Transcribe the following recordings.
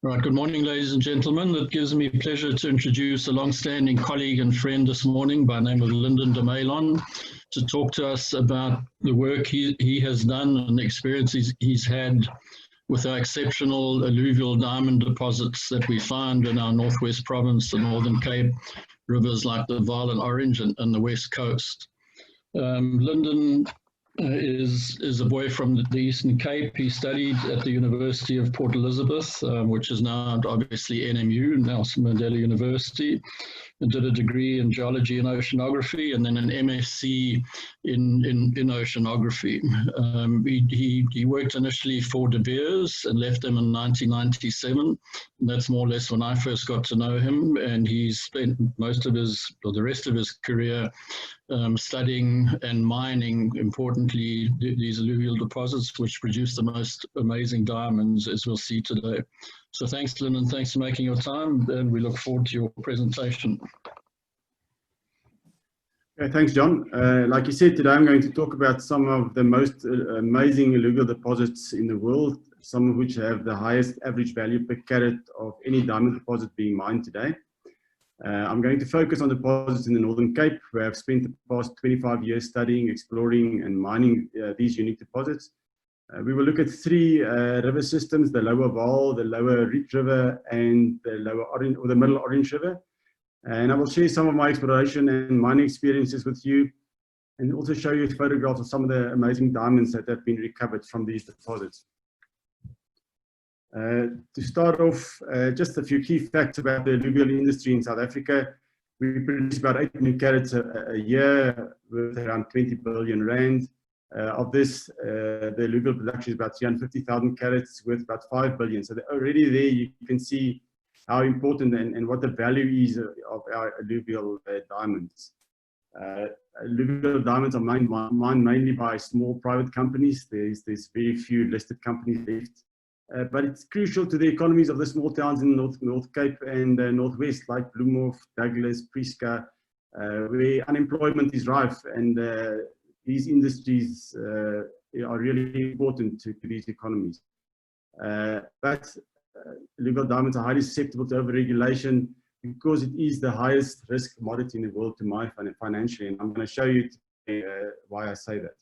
Right, good morning, ladies and gentlemen. It gives me pleasure to introduce a long-standing colleague and friend this morning by the name of Lyndon de Meillon to talk to us about the work he has done and the experiences he's had with our exceptional alluvial diamond deposits that we find in our Northwest Province, the Northern Cape, rivers like the Vaal and Orange and the West Coast. Lyndon is a boy from the Eastern Cape. He studied at the University of Port Elizabeth, which is now obviously NMU, Nelson Mandela University, and did a degree in geology and oceanography, and then an MSc in oceanography. He worked initially for De Beers and left them in 1997. And that's more or less when I first got to know him, and he spent most of his, or the rest of his career studying and mining, importantly, these alluvial deposits, which produce the most amazing diamonds, as we'll see today. So thanks, Lyndon, thanks for making your time, and we look forward to your presentation. Okay, thanks, John. Like you said, today I'm going to talk about some of the most amazing alluvial deposits in the world, some of which have the highest average value per carat of any diamond deposit being mined today. I'm going to focus on deposits in the Northern Cape, where I've spent the past 25 years studying, exploring and mining these unique deposits. We will look at three river systems: the Lower Vaal, the Lower Riet River, and the Lower Orange, or the Middle Orange River. And I will share some of my exploration and mining experiences with you, and also show you photographs of some of the amazing diamonds that have been recovered from these deposits. To start off, just a few key facts about the alluvial industry in South Africa. We produce about 8 million carats a year, worth around 20 billion rand. Of this, the alluvial production is about 350,000 carats, worth about 5 billion. So already there you can see how important and what the value is of our alluvial diamonds. Alluvial diamonds are mined mainly by small private companies. There's very few listed companies left. But it's crucial to the economies of the small towns in North Cape and Northwest, like Bloemhof, Douglas, Prieska, where unemployment is rife, and these industries are really important to these economies. But alluvial diamonds are highly susceptible to overregulation because it is the highest risk commodity in the world to mine financially, and I'm going to show you today, why I say that.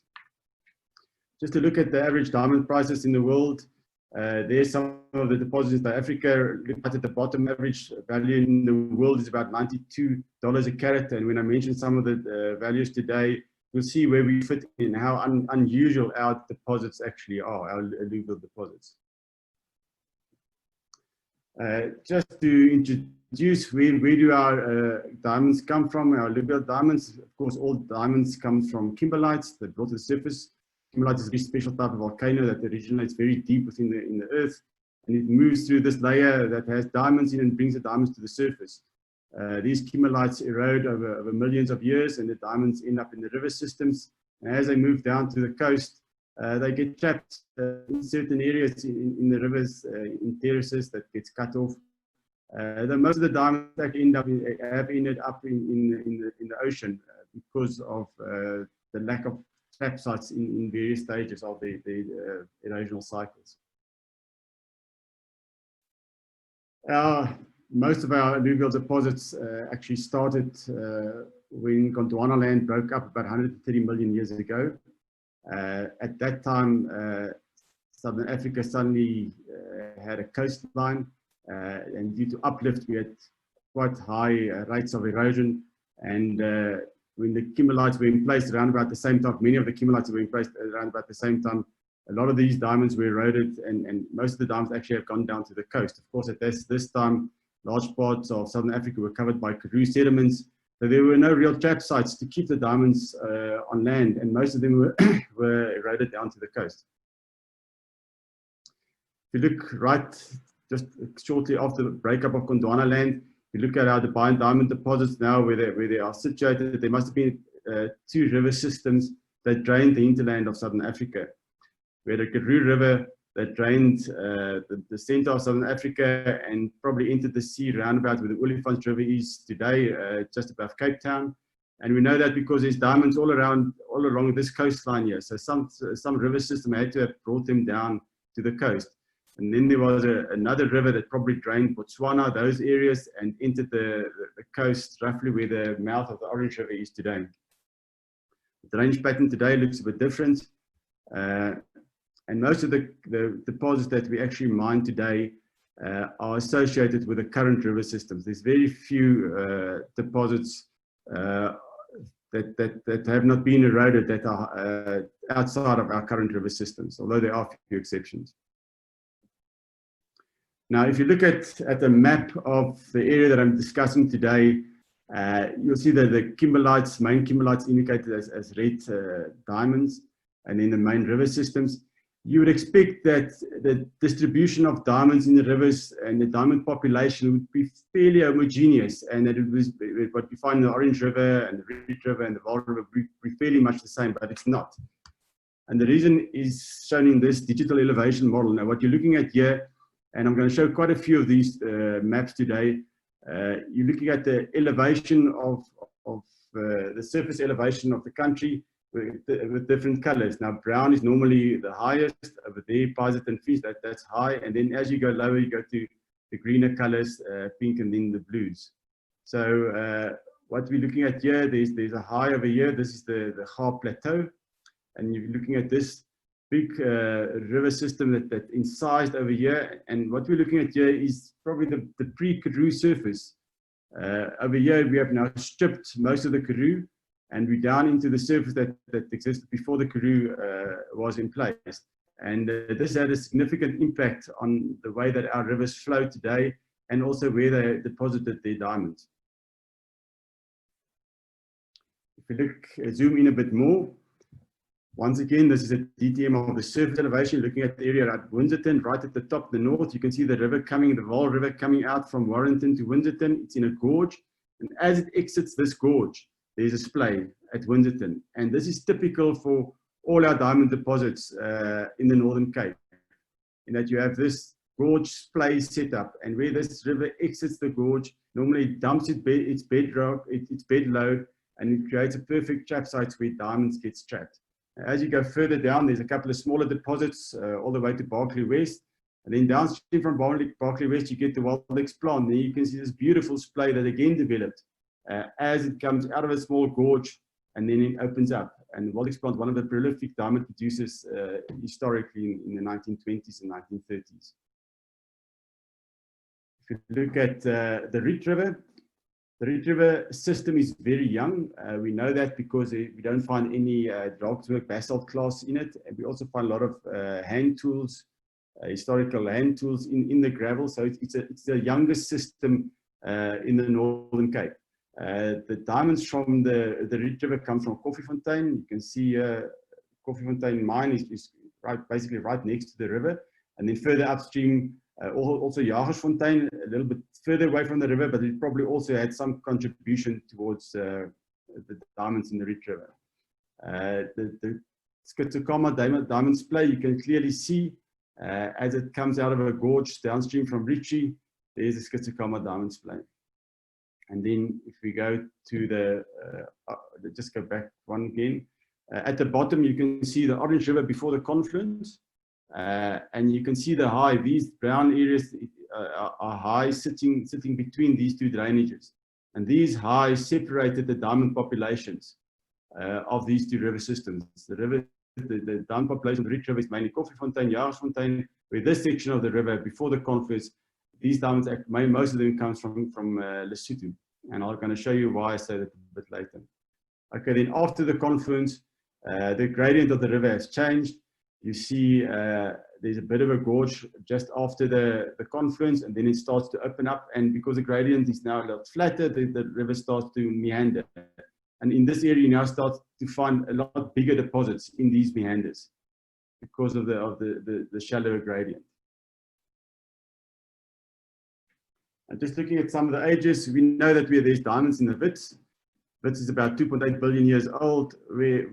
Just to look at the average diamond prices in the world. There's some of the deposits in South Africa. Look at the bottom, average value in the world is about $92 a carat. And when I mention some of the values today, you'll see where we fit in, how unusual our deposits actually are, our alluvial deposits. Just to introduce, where do our diamonds come from, our alluvial diamonds? Of course, all diamonds come from kimberlites that brought to the surface. Kimberlite is a very special type of volcano that originates very deep within the earth, and it moves through this layer that has diamonds in and brings the diamonds to the surface. These kimberlites erode over millions of years, and the diamonds end up in the river systems. And as they move down to the coast, they get trapped in certain areas in the rivers, in terraces that gets cut off. Most of the diamonds actually have ended up in the ocean because of the lack of trap sites in various stages of the erosional cycles. Most of our alluvial deposits actually started when Gondwanaland broke up about 130 million years ago. At that time, Southern Africa suddenly had a coastline, and due to uplift, we had quite high rates of erosion. And when the kimberlites were in place around about the same time, many of the kimberlites were in place around about the same time, a lot of these diamonds were eroded, and most of the diamonds actually have gone down to the coast. Of course, at this time, large parts of Southern Africa were covered by Karoo sediments, so there were no real trap sites to keep the diamonds on land, and most of them were eroded down to the coast. If you look just shortly after the breakup of Gondwanaland, you look at our diamond deposits now, where they are situated. There must have been 2 river systems that drained the hinterland of Southern Africa. We had a Karoo River that drained the center of Southern Africa and probably entered the sea roundabout where the Olifants River is today, just above Cape Town. And we know that because there's diamonds all along this coastline here. So some river system had to have brought them down to the coast. And then there was another river that probably drained Botswana, those areas, and entered the coast roughly where the mouth of the Orange River is today. The drainage pattern today looks a bit different. And most of the deposits that we actually mine today are associated with the current river systems. There's very few deposits that have not been eroded that are outside of our current river systems, although there are a few exceptions. Now, if you look at the map of the area that I'm discussing today, you'll see that the Kimberlites, main Kimberlites indicated as red diamonds, and then the main river systems. You would expect that the distribution of diamonds in the rivers and the diamond population would be fairly homogeneous, and that it was what you find in the Orange River and the Riet River and the Vaal River would be fairly much the same, but it's not. And the reason is shown in this digital elevation model. Now, what you're looking at here, and I'm going to show quite a few of these maps today, you're looking at the elevation of the surface elevation of the country with different colors. Now, brown is normally the highest. Over there, Pizet and Fish, that's high. And then as you go lower, you go to the greener colors, pink, and then the blues. So what we're looking at here, there's a high over here. This is the Gaap Plateau. And you're looking at this big river system that incised over here. And what we're looking at here is probably the pre-Karoo surface. Over here, we have now stripped most of the Karoo, and we're down into the surface that existed before the Karoo was in place. And this had a significant impact on the way that our rivers flow today, and also where they deposited their diamonds. If we look, zoom in a bit more, once again, this is a DTM of the surface elevation, looking at the area at Windsorton, right at the top, the north. You can see the river coming, the Vaal River coming out from Warrenton to Windsorton. It's in a gorge, and as it exits this gorge, there's a splay at Windsorton. And this is typical for all our diamond deposits in the Northern Cape, in that you have this gorge splay set up, and where this river exits the gorge, normally it dumps its bedrock, its bed load, and it creates a perfect trap site where diamonds get trapped. As you go further down, there's a couple of smaller deposits all the way to Berkeley West. And then downstream from Berkeley West, you get the Waldex Plant. There you can see this beautiful splay that again developed as it comes out of a small gorge and then it opens up. And Waldex Plant, one of the prolific diamond producers historically in the 1920s and 1930s. If you look at the Riet River, the Riet River system is very young. We know that because we don't find any Dragswerk basalt clasts in it. And we also find a lot of hand tools, historical hand tools in the gravel. So it's the youngest system in the Northern Cape. The diamonds from the Riet River come from Koffiefontein. You can see Koffiefontein mine is basically right next to the river. And then further upstream, also Jagersfontein, a little bit further away from the river, but it probably also had some contribution towards the diamonds in the Riet River. The Skitsakama diamond splay, you can clearly see as it comes out of a gorge downstream from Ritchie, there's a Skitsakama diamond splay. And then if we go to just go back one again, at the bottom you can see the Orange River before the confluence. And you can see the high, these brown areas are high sitting between these two drainages. And these highs separated the diamond populations of these two river systems. The diamond population of the Riet River is mainly Koffiefontein, Jagersfontein, where this section of the river before the confluence, these diamonds, most of them comes from Lesotho. And I'm going to show you why I say that a bit later. Okay, then after the confluence, the gradient of the river has changed. You see there's a bit of a gorge just after the confluence, and then it starts to open up. And because the gradient is now a lot flatter, the river starts to meander. And in this area, you now start to find a lot bigger deposits in these meanders because of the shallower gradient. And just looking at some of the ages, we know that there's diamonds in the Wits. Wits is about 2.8 billion years old. We're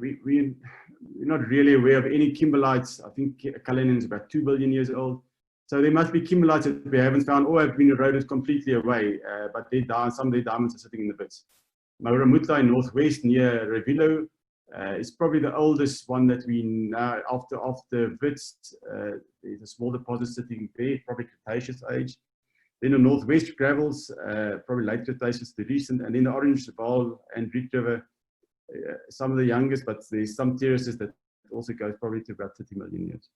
not really aware of any Kimberlites. I think Cullinan is about 2 billion years old. So there must be Kimberlites that we haven't found or have been eroded completely away. But some of their diamonds are sitting in the Wits. Mauramutla in northwest near Revilo, It's probably the oldest one that we know after Wits. There's a small deposit sitting there, probably Cretaceous age. Then the northwest gravels, probably late Cretaceous to recent, and then the Orange Vaal and Riet River, some of the youngest, but there's some terraces that also goes probably to about 30 million years.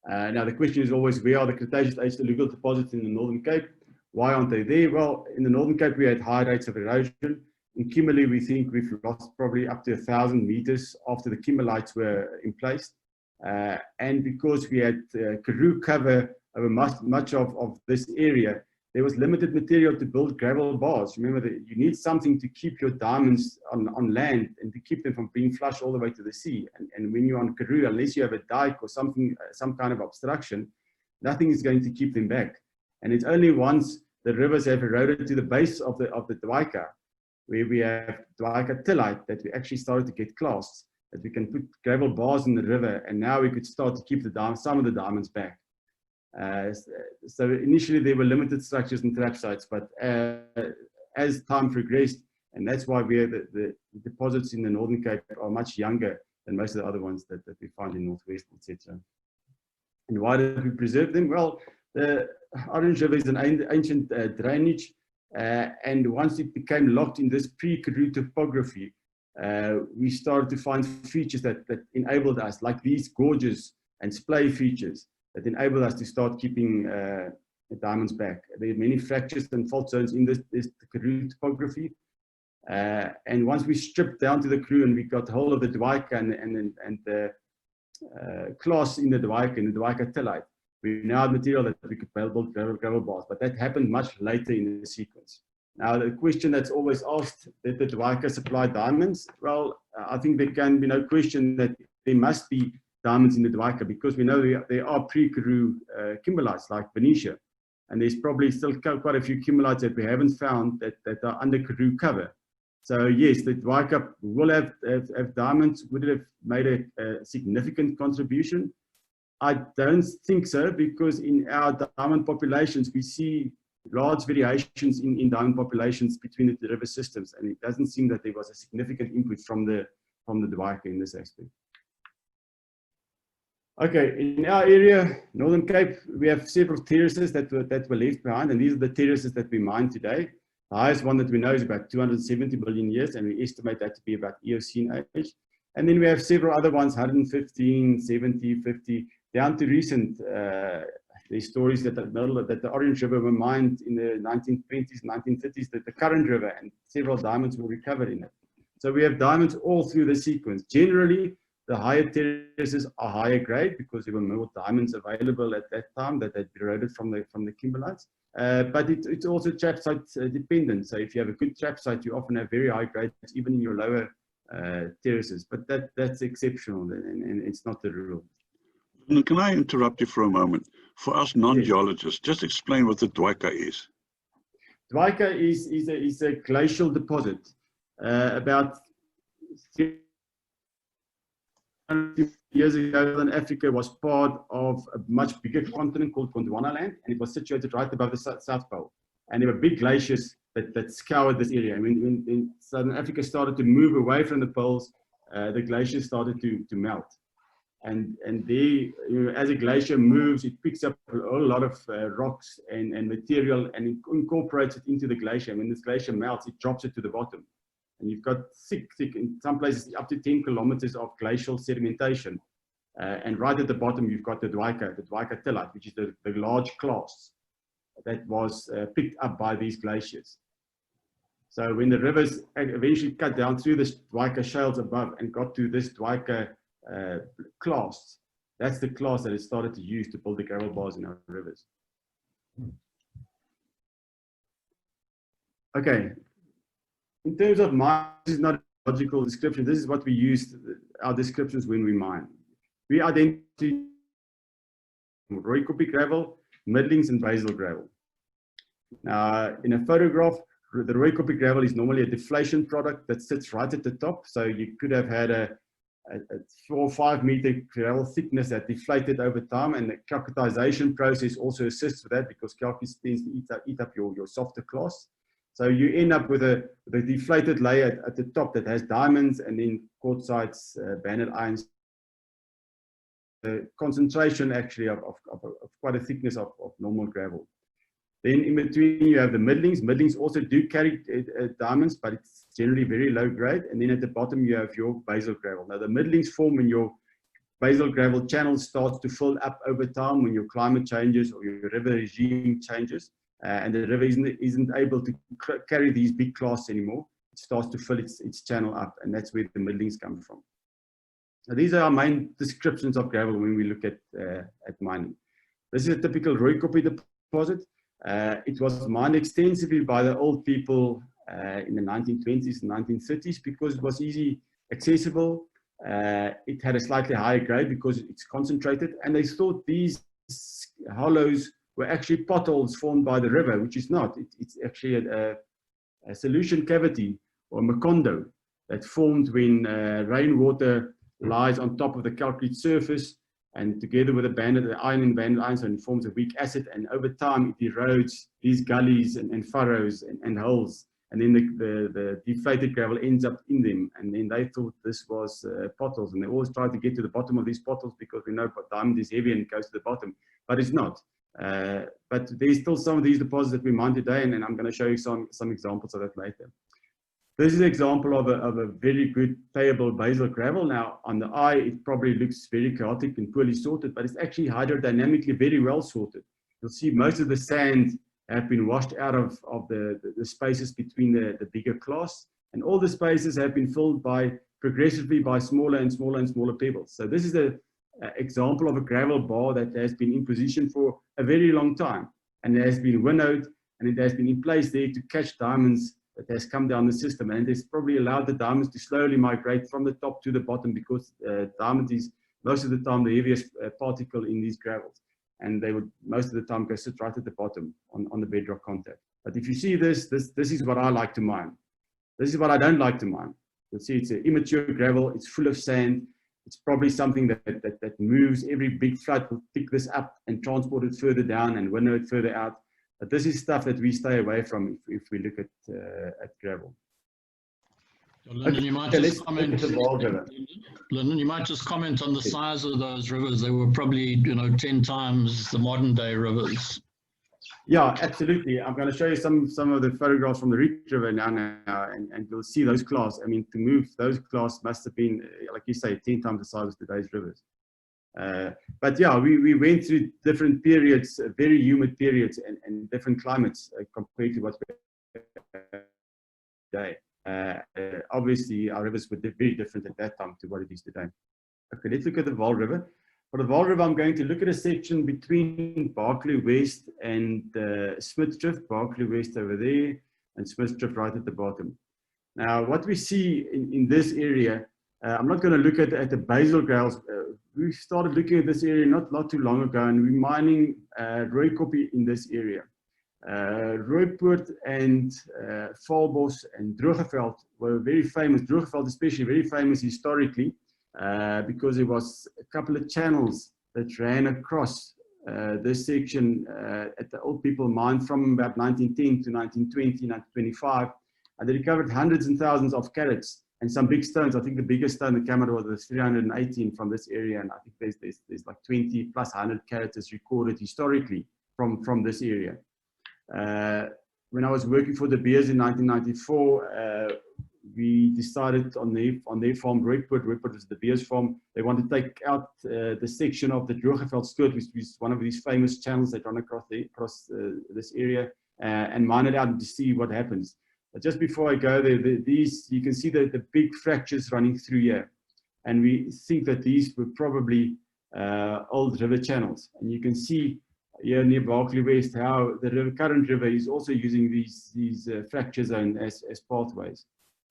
Now the question is always, where are the Cretaceous age alluvial deposits in the Northern Cape? Why aren't they there? Well, in the Northern Cape we had high rates of erosion. In Kimberley we think we've lost probably up to 1,000 meters after the Kimberlites were in place. And because we had karoo cover over much of this area, there was limited material to build gravel bars. Remember that you need something to keep your diamonds on land and to keep them from being flushed all the way to the sea. And when you're on karoo, unless you have a dike or something, some kind of obstruction, nothing is going to keep them back. And it's only once the rivers have eroded to the base of the Dwyka, where we have Dwyka tillite, that we actually started to get clasts, that we can put gravel bars in the river, and now we could start to keep some of the diamonds back. So initially there were limited structures and trap sites, but as time progressed, and that's why the deposits in the Northern Cape are much younger than most of the other ones that we find in Northwest, etc. And why did we preserve them? Well, the Orange River is an ancient drainage, and once it became locked in this pre-Karoo topography, we started to find features that enabled us, like these gorges and splay features, that enabled us to start keeping the diamonds back. There are many fractures and fault zones in this Karoo topography. And once we stripped down to the Karoo and we got hold of the Dwyka and the class in the Dwyka, in the Dwyka tillite, we now had material that we could build gravel bars, but that happened much later in the sequence. Now, the question that's always asked, did the Dwyka supply diamonds? Well, I think there can be no question that there must be diamonds in the Dwyka, because we know there are pre-Karoo Kimberlites like Venetia, and there's probably still quite a few Kimberlites that we haven't found that are under Karoo cover. So yes, the Dwyka will have diamonds. Would it have made a significant contribution? I don't think so, because in our diamond populations we see large variations in diamond populations between the river systems, and it doesn't seem that there was a significant input from the Dwyka in this aspect. Okay, in our area, Northern Cape, we have several terraces that were left behind, and these are the terraces that we mine today. The highest one that we know is about 270 billion years, and we estimate that to be about Eocene age. And then we have several other ones, 115, 70, 50, down to recent. There's stories that the Orange River were mined in the 1920s, 1930s, that the current river, and several diamonds were recovered in it. So we have diamonds all through the sequence. Generally, the higher terraces are higher grade because there were more diamonds available at that time that had eroded from the Kimberlites. But it's also trap site dependent. So if you have a good trap site, you often have very high grades even in your lower terraces. But that's exceptional, and it's not the rule. Can I interrupt you for a moment? For us non-geologists, just explain what the Dwyka is. Dwyka is a glacial deposit. About 300 years ago, Southern Africa was part of a much bigger continent called Gondwanaland, and it was situated right above the South Pole. And there were big glaciers that scoured this area. And when Southern Africa started to move away from the poles, the glaciers started to melt. And they, as a glacier moves, it picks up a whole lot of rocks and material and incorporates it into the glacier. And when this glacier melts, it drops it to the bottom. And you've got thick, in some places, up to 10 kilometers of glacial sedimentation. And right at the bottom, you've got the Dwyka tillite, which is the large clasts that was picked up by these glaciers. So when the rivers eventually cut down through this Dwyka shales above and got to this Dwyka clasts, that's the class that it started to use to build the gravel bars in our rivers. Okay, in terms of mine, this is not a logical description. This is what we use our descriptions when we mine. We identify Rooikoppie gravel, middlings, and basal gravel. Now, in a photograph, the Rooikoppie gravel is normally a deflation product that sits right at the top. So you could have had a 4 or 5 meter gravel thickness that deflated over time, and the calcitization process also assists with that, because calc tends to eat up your softer clasts. So you end up with a deflated layer at the top that has diamonds and then quartzites, banded irons. The concentration actually of quite a thickness of normal gravel. Then in between you have the middlings. Middlings also do carry diamonds, but it's generally very low grade. And then at the bottom you have your basal gravel. Now the middlings form when your basal gravel channel starts to fill up over time when your climate changes or your river regime changes, and the river isn't able to carry these big clasts anymore. It starts to fill its channel up, and that's where the middlings come from. So these are our main descriptions of gravel when we look at mining. This is a typical Rooikoppie deposit. It was mined extensively by the old people in the 1920s and 1930s because it was easy accessible. It had a slightly higher grade because it's concentrated, and they thought these hollows were actually potholes formed by the river, which is not. It's actually a solution cavity or macondo that formed when rainwater lies on top of the calcrete surface, and together with the iron and banded ironstone, it forms a weak acid, and over time it erodes these gullies and furrows and holes, and then the deflated gravel ends up in them, and then they thought this was potholes, and they always try to get to the bottom of these potholes because we know diamond is heavy and it goes to the bottom, but it's not. But there's still some of these deposits that we mine today, and I'm going to show you some examples of that later. This is an example of a very good payable basal gravel. Now, on the eye, it probably looks very chaotic and poorly sorted, but it's actually hydrodynamically very well sorted. You'll see most of the sand have been washed out of the spaces between the bigger clasts, and all the spaces have been filled progressively by smaller and smaller and smaller pebbles. So this is an example of a gravel bar that has been in position for a very long time, and it has been winnowed, and it has been in place there to catch diamonds that has come down the system, and it's probably allowed the diamonds to slowly migrate from the top to the bottom because diamond is most of the time the heaviest particle in these gravels, and they would most of the time go sit right at the bottom on the bedrock contact. But if you see this is what I like to mine. This is what I don't like to mine. You'll see it's an immature gravel, it's full of sand. It's probably something that moves. Every big flood will pick this up and transport it further down and winnow it further out. But this is stuff that we stay away from if we look at gravel. Lyndon, you might just comment. Lyndon, you might just comment on the size of those rivers. They were probably 10 times the modern day rivers. Yeah, absolutely. I'm going to show you some of the photographs from the Riet River now, and you'll see those clasts. I mean, to move those clasts must have been, like you say, 10 times the size of today's rivers. But yeah, we went through different periods, very humid periods, and different climates compared to what's today. Obviously, our rivers were very different at that time to what it is today. Okay, let's look at the Vaal River. For the Vaal River, I'm going to look at a section between Barkley West and Smithsdrift. Barkley West over there, and Smithsdrift right at the bottom. Now, what we see in this area, I'm not going to look at the basal gravels. We started looking at this area not too long ago, and we're mining Rooikoppie in this area. Rooipoort and Valbos and Droogeveld were very famous. Droogeveld especially very famous historically because there was a couple of channels that ran across this section at the old people mine from about 1910 to 1920, 1925, and they recovered hundreds and thousands of carats and some big stones. I think the biggest stone that came out was 318 from this area, and I think there's like 20 plus 100 carats recorded historically from this area. When I was working for De Beers in 1994, we decided on their farm, Rooipoort was De Beers farm. They wanted to take out the section of the Droogeveld Stoot, which is one of these famous channels that run across this area, and mine it out to see what happens. But just before I go there, you can see the big fractures running through here, and we think that these were probably old river channels. And you can see here near Barkley West how the current river is also using these fracture zones as pathways.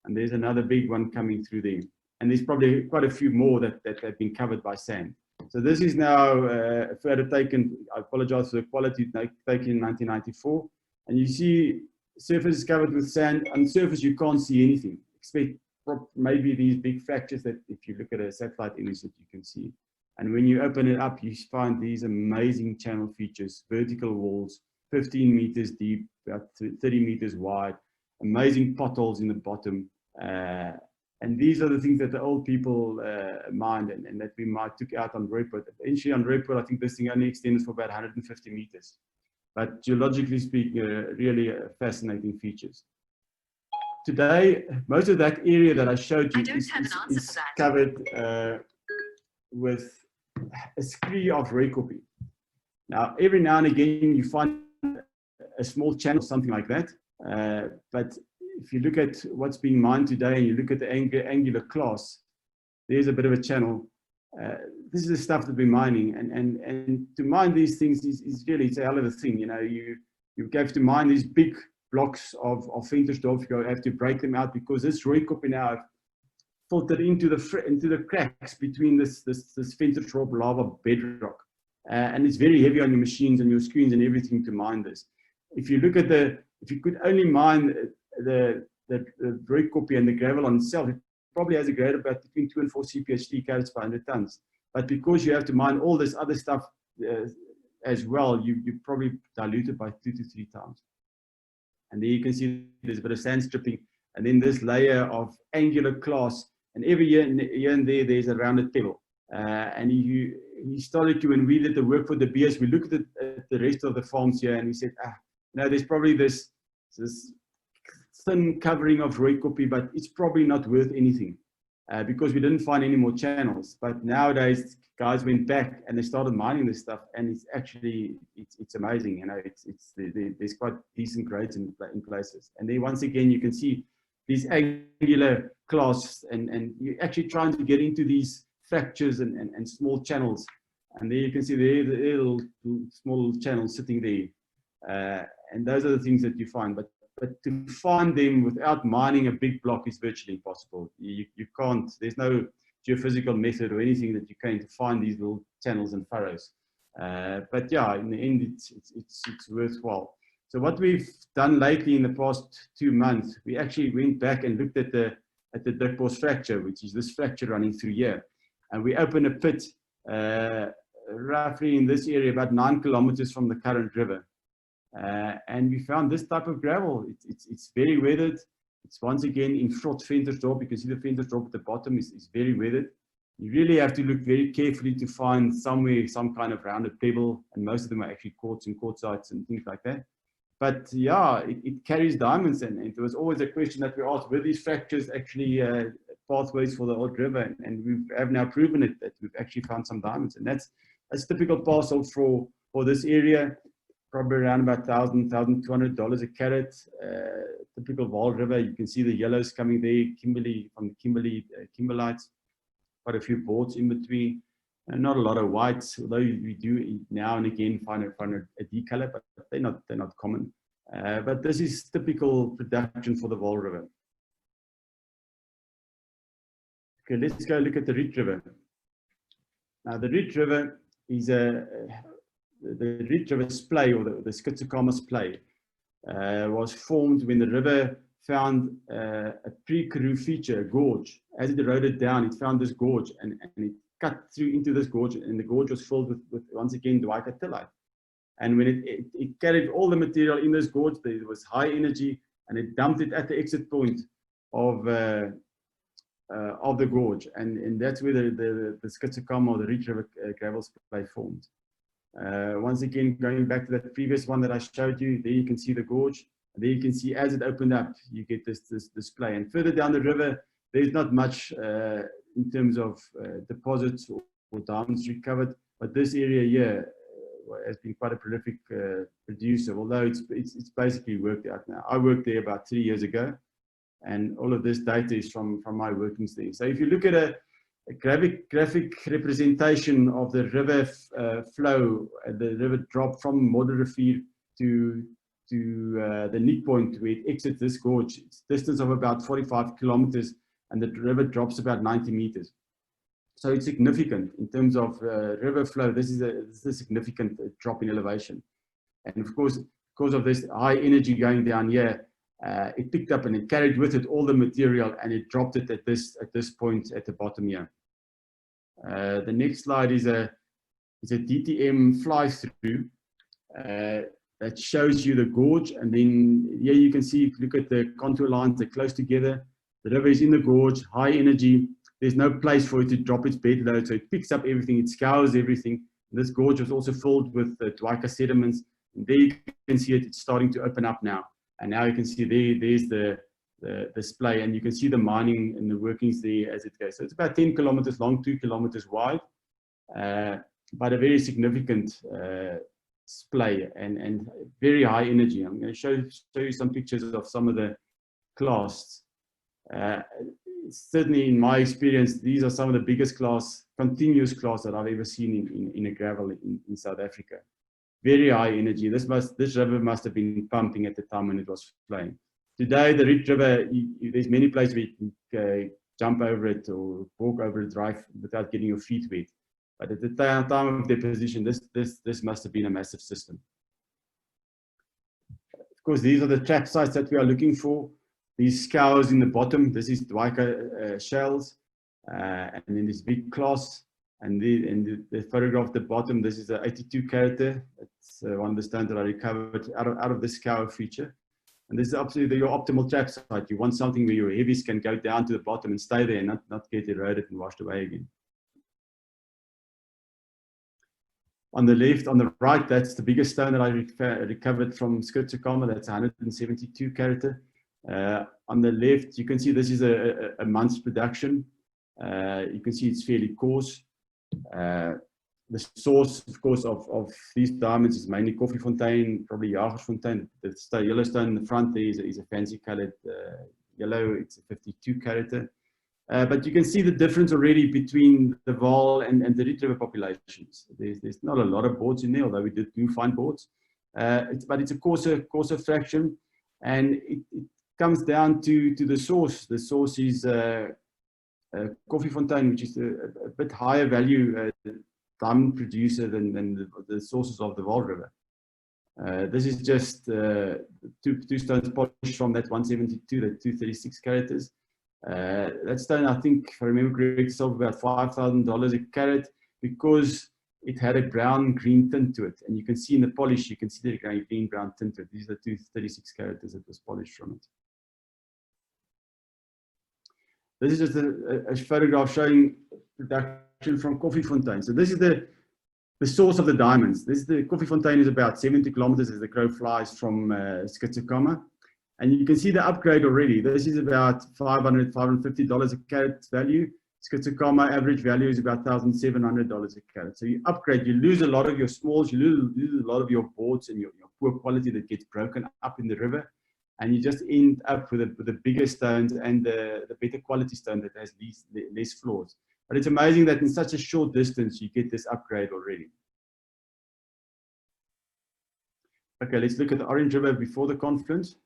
And there's another big one coming through there. And there's probably quite a few more that have been covered by sand. So this is now a photo taken, I apologize for the quality, taken in 1994. And you see surface is covered with sand. On the surface, you can't see anything, except maybe these big fractures that if you look at a satellite image that you can see. And when you open it up, you find these amazing channel features, vertical walls, 15 meters deep, about 30 meters wide, amazing potholes in the bottom. And these are the things that the old people mined and that we took out on Rooikoppie. Eventually on Rooikoppie, I think this thing only extends for about 150 meters. But geologically speaking, really fascinating features. Today, most of that area that I showed you is covered with a scree of Rooikoppie. Now, every now and again, you find a small channel, something like that. But if you look at what's being mined today and you look at the angular class, there's a bit of a channel. This is the stuff that we're mining, and to mine these things is really, it's a hell of a thing. You know, you have to mine these big blocks of Ventersdorp. You have to break them out because this Rooikoppie now filtered into the cracks between this Ventersdorp lava bedrock, and it's very heavy on your machines and your screens and everything to mine this. If you look at if you could only mine the Rooikoppie and the gravel on itself, it probably has a grade of about between 2 and 4 cpht carats per 100 tons. But because you have to mine all this other stuff as well, you probably dilute it by 2 to 3 times. And there you can see there's a bit of sand stripping, and then this layer of angular class, and every year and there's a rounded pebble. And historically, when we did the work for the BS, we looked at the rest of the farms here and we said, no, there's probably this thin covering of Rooikoppie, but it's probably not worth anything because we didn't find any more channels. But nowadays, guys went back and they started mining this stuff, and it's actually it's amazing. You know, there's quite decent grades in places. And then once again, you can see these angular clasts, and you're actually trying to get into these fractures and small channels. And there you can see the little small channels sitting there. And those are the things that you find. But to find them without mining a big block is virtually impossible. You can't, there's no geophysical method or anything that you can to find these little channels and furrows. But yeah, in the end, it's worthwhile. So what we've done lately in the past 2 months, we actually went back and looked at the Dwyka fracture, which is this fracture running through here. And we opened a pit roughly in this area, about 9 kilometers from the current river. And we found this type of gravel. It's very weathered. It's once again in front Ventersdorp. You can see the Ventersdorp at the bottom is very weathered. You really have to look very carefully to find somewhere some kind of rounded pebble, and most of them are actually quartz and quartzites and things like that. But yeah, it carries diamonds, and there was always a question that we asked: were these fractures actually pathways for the old river? And we have now proven it, that we've actually found some diamonds, and that's typical parcel for this area. Probably around about $1,000, $1,200 a carat. Typical Vaal River, you can see the yellows coming there, from the Kimberlites, quite a few boards in between, and not a lot of whites, although we do now and again find a decolor, but they're not common. But this is typical production for the Vaal River. Okay, let's go look at the Riet River. Now the Riet River is the Riet River splay, or the Scour splay, was formed when the river found a pre-Scour Feature, a gorge. As it eroded down, it found this gorge, and it cut through into this gorge, and the gorge was filled with once again, Dwyka tillite. And when it carried all the material in this gorge, there was high energy, and it dumped it at the exit point of the gorge, and that's where the Scour or the Riet River gravel splay formed. Once again, going back to that previous one that I showed you, there you can see the gorge, and there you can see as it opened up, you get this display. And further down the river, there's not much in terms of deposits or diamonds recovered, but this area here has been quite a prolific producer, although it's basically worked out now. I worked there about 3 years ago, and all of this data is from my workings there. So if you look at a graphic representation of the river flow, the river drop from Modderrivier to the Nick point where it exits this gorge. It's a distance of about 45 kilometers, and the river drops about 90 meters. So it's significant in terms of river flow. This is a significant drop in elevation. And of course, because of this high energy going down here, it picked up and it carried with it all the material, and it dropped it at this point at the bottom here. The next slide is a DTM fly through. that shows you the gorge. And then here you can see, look at the contour lines, they're close together. The river is in the gorge, high energy. There's no place for it to drop its bed load, so it picks up everything, it scours everything. This gorge was also filled with the Dwyka sediments. And there you can see it's starting to open up now. And now you can see there's the display, and you can see the mining and the workings there as it goes. So it's about 10 kilometers long, 2 kilometers wide, but a very significant display and very high energy. I'm going to show you some pictures of some of the clasts. Certainly in my experience, these are some of the biggest continuous clasts that I've ever seen in a gravel in South Africa. Very high energy. This river must have been pumping at the time when it was flowing. Today, the Riet River, there's many places where you can jump over it or walk over it dry without getting your feet wet. But at the time of deposition, this must have been a massive system. Of course, these are the trap sites that we are looking for. These scours in the bottom, this is Dwyka shells, and then this big class, and the photograph at the bottom, this is a 82 carat. That's one of the stones that I recovered out of the Scour Feature. And this is absolutely your optimal trap site. You want something where your heavies can go down to the bottom and stay there and not get eroded and washed away again. On the left, on the right, that's the biggest stone that I recovered from Scour Feature. That's 172 carat. On the left, you can see this is a month's production. You can see it's fairly coarse. The source, of course, of these diamonds is mainly Koffiefontein, probably Jagersfontein. The yellow stone in the front there is a fancy colored yellow. It's a 52 carat. But you can see the difference already between the Vaal and the Riet River populations. There's not a lot of boards in there, although we do find boards. But it's a coarser fraction, and it comes down to the source. The source is Koffiefontein, which is a bit higher value diamond producer than the sources of the Vaal River. This is just two stones polished from that 172, that 236 carats. That stone, I think, if I remember correctly, sold about $5,000 a carat because it had a brown-green tint to it. And you can see in the polish, you can see the green-brown tint to it. These are the 236 carats that was polished from it. This is just a photograph showing production from Koffiefontein. So this is the source of the diamonds. The Koffiefontein is about 70 kilometers as the crow flies from Scour Feature. And you can see the upgrade already. This is about $500, $550 a carat value. Scour Feature average value is about $1,700 a carat. So you upgrade, you lose a lot of your smalls, you lose a lot of your boards and your poor quality that gets broken up in the river. And you just end up with the bigger stones and the better quality stone that has less flaws. But it's amazing that in such a short distance, you get this upgrade already. Okay, let's look at the Orange River before the confluence.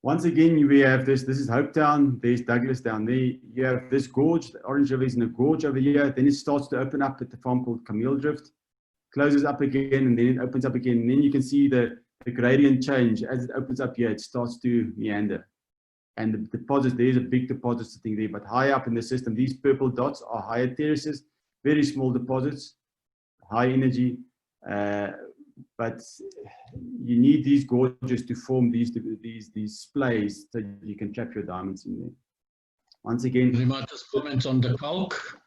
Once again, we have this is Hopetown, there's Douglas down there. You have this gorge, the Orange River is in a gorge over here. Then it starts to open up at the farm called Camille Drift, closes up again, and then it opens up again. And then you can see the gradient change as it opens up here, it starts to meander. And the deposits, there's a big deposit sitting there, but high up in the system, these purple dots are higher terraces, very small deposits, high energy, but you need these gorges to form these splays so you can trap your diamonds in there. Once again, you might just comment on the Kalk.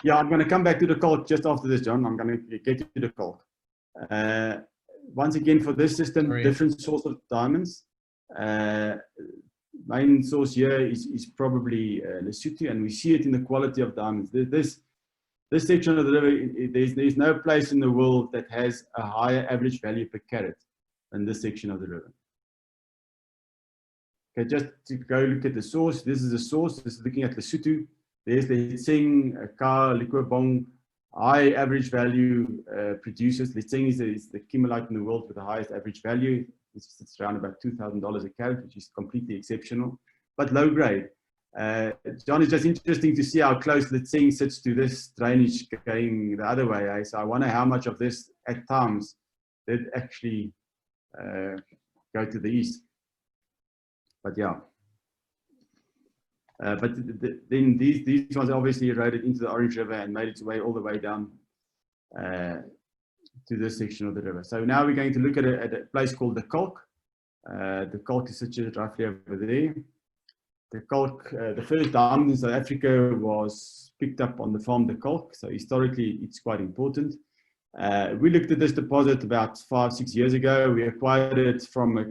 Yeah, I'm going to come back to the Kalk just after this, John. I'm going to get to the Kalk. Once again, for this system, different source of diamonds. Main source here is probably Lesotho, and we see it in the quality of diamonds. This section of the river, there's no place in the world that has a higher average value per carat than this section of the river. Okay, just to go look at the source, this is the source. This is looking at Lesotho. There's the Letseng, Ka, Liquibong, high average value producers. Letseng is the Kimberlite in the world with the highest average value. It's around about $2,000 a carat, which is completely exceptional, but low grade. John, it's just interesting to see how close Letseng sits to this drainage going the other way. So I wonder how much of this at times did actually go to the east. But yeah. But then these ones obviously eroded into the Orange River and made its way all the way down to this section of the river. So now we're going to look at a place called the Kalk. The Kalk is situated roughly over there. The Kalk, the first diamond in South Africa was picked up on the farm the Kalk, so historically it's quite important. We looked at this deposit about 5-6 years ago. We acquired it from a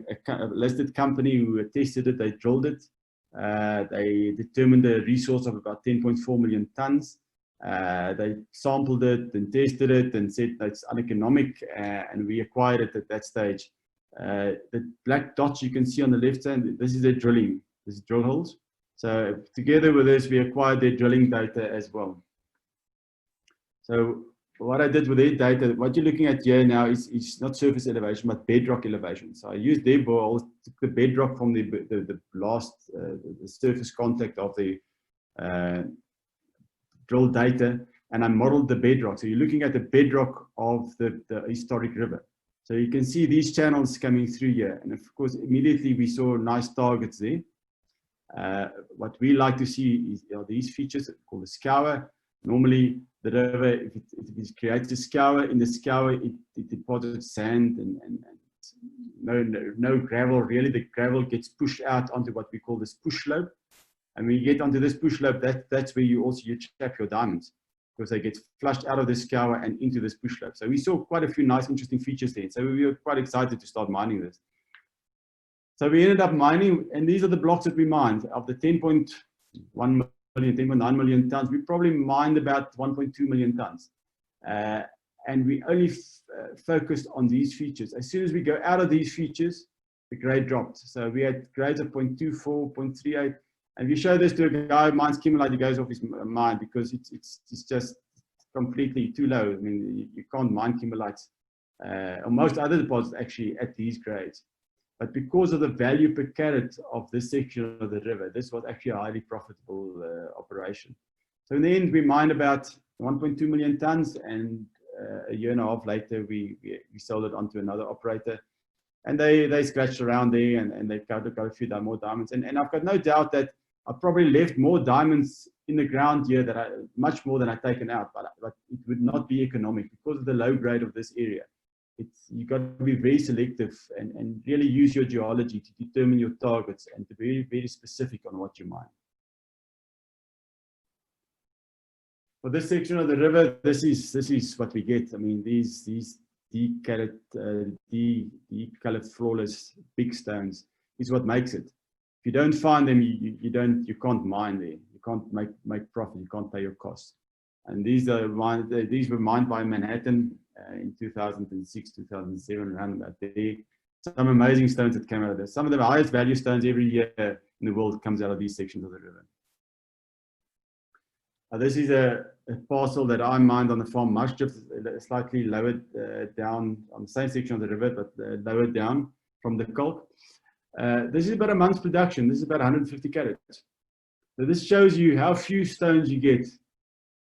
listed company who had tested it, they drilled it. They determined a resource of about 10.4 million tons. They sampled it and tested it and said that it's uneconomic, and we acquired it at that stage. The black dots you can see on the left hand, this is their drilling, this is drill holes. So together with this, we acquired their drilling data as well. So what I did with their data, what you're looking at here now is not surface elevation, but bedrock elevation. So I used their boreholes, took the bedrock from the surface contact of the drill data, and I modeled the bedrock. So you're looking at the bedrock of the historic river. So you can see these channels coming through here. And of course, immediately we saw nice targets there. What we like to see are these features called the scour. Normally, the river, if it creates a scour, in the scour, it deposits sand and no gravel. Really, the gravel gets pushed out onto what we call this push slope. And when you get onto this push slope, that's where you trap your diamonds, because they get flushed out of the scour and into this push slope. So we saw quite a few nice, interesting features there. So we were quite excited to start mining this. So we ended up mining, and these are the blocks that we mined. Of the 10.1 million, 10.9 million tons, we probably mined about 1.2 million tons. And we only focused on these features. As soon as we go out of these features, the grade dropped. So we had grades of 0.24, 0.38. And if you show this to a guy who mines Kimberlite, he goes off his mind, because it's just completely too low. I mean, you can't mine Kimberlites, or most other deposits actually, at these grades. But because of the value per carat of this section of the river, this was actually a highly profitable operation. So in the end, we mined about 1.2 million tons, and a year and a half later, we sold it onto another operator. And they scratched around there, and they got a few more diamonds. And I've got no doubt that I probably left more diamonds in the ground here, much more than I've taken out, but it would not be economic because of the low grade of this area. You've got to be very selective and really use your geology to determine your targets and to be very, very specific on what you mine. For this section of the river, this is what we get. I mean, these decolored, flawless big stones is what makes it. If you don't find them, you can't mine there. You can't make profit. You can't pay your costs. And these were mined by Manhattan in 2006, 2007, around about there. Some amazing stones that came out of this. Some of the highest value stones every year in the world comes out of these sections of the river. This is a parcel that I mined on the farm Maastricht, slightly lower down on the same section of the river, but lower down from the Kalk. This is about a month's production. This is about 150 carats. So this shows you how few stones you get.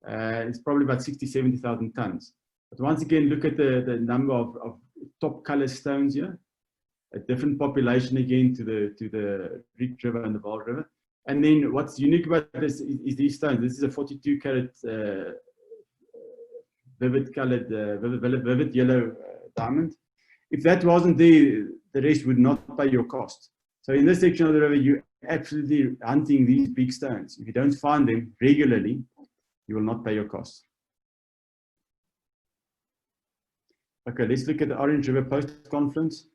It's probably about 60,000, 70,000 tons. But once again, look at the number of top color stones here. A different population again to the Riet River and the Vaal River. And then what's unique about this is these stones. This is a 42 carat vivid colored, vivid yellow diamond. If that wasn't there, the rest would not pay your cost. So in this section of the river, you're absolutely hunting these big stones. If you don't find them regularly, you will not pay your costs. Okay, let's look at the Orange River post-confluence.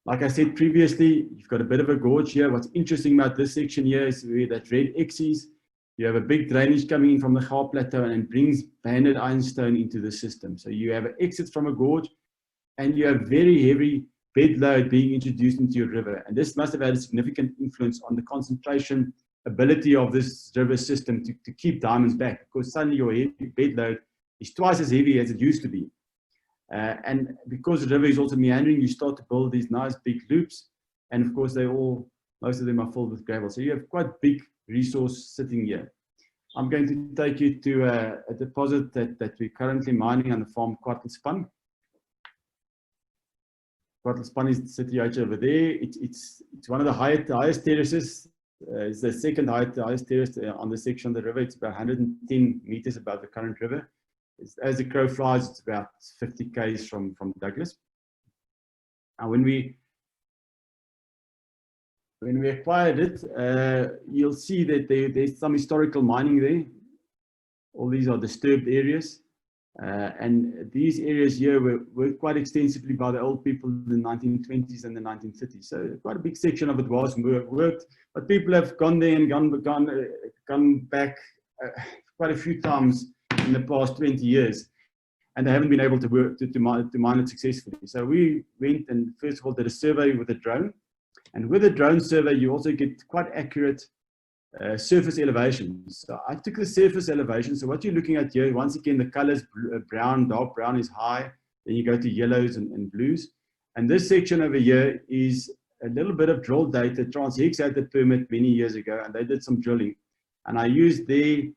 Like I said previously, you've got a bit of a gorge here. What's interesting about this section here is where that red X is. You have a big drainage coming in from the Gaap Plateau and it brings banded ironstone into the system. So you have an exit from a gorge and you have very heavy bed load being introduced into your river. And this must have had a significant influence on the concentration ability of this river system to keep diamonds back, because suddenly your heavy bed load is twice as heavy as it used to be. And because the river is also meandering, you start to build these nice big loops. And of course, most of them are filled with gravel. So you have quite big resource sitting here. I'm going to take you to a deposit that we're currently mining on the farm Koffiefontein. Koffiefontein is situated over there. It's one of the highest terraces. It's the second highest terrace on the section of the river. It's about 110 meters above the current river. as the crow flies, it's about 50 k's from Douglas. And when we acquired it, you'll see that there's some historical mining there. All these are disturbed areas. And these areas here were worked quite extensively by the old people in the 1920s and the 1930s. So quite a big section of it was worked, but people have gone there and gone back quite a few times in the past 20 years, and they haven't been able to work to mine it successfully. So we went and first of all did a survey with a drone, and with a drone survey you also get quite accurate surface elevations. So I took the surface elevation. So what you're looking at here, once again, the colors brown, dark brown is high. Then you go to yellows and blues. And this section over here is a little bit of drill data. Transhex had the permit many years ago, and they did some drilling. And I used their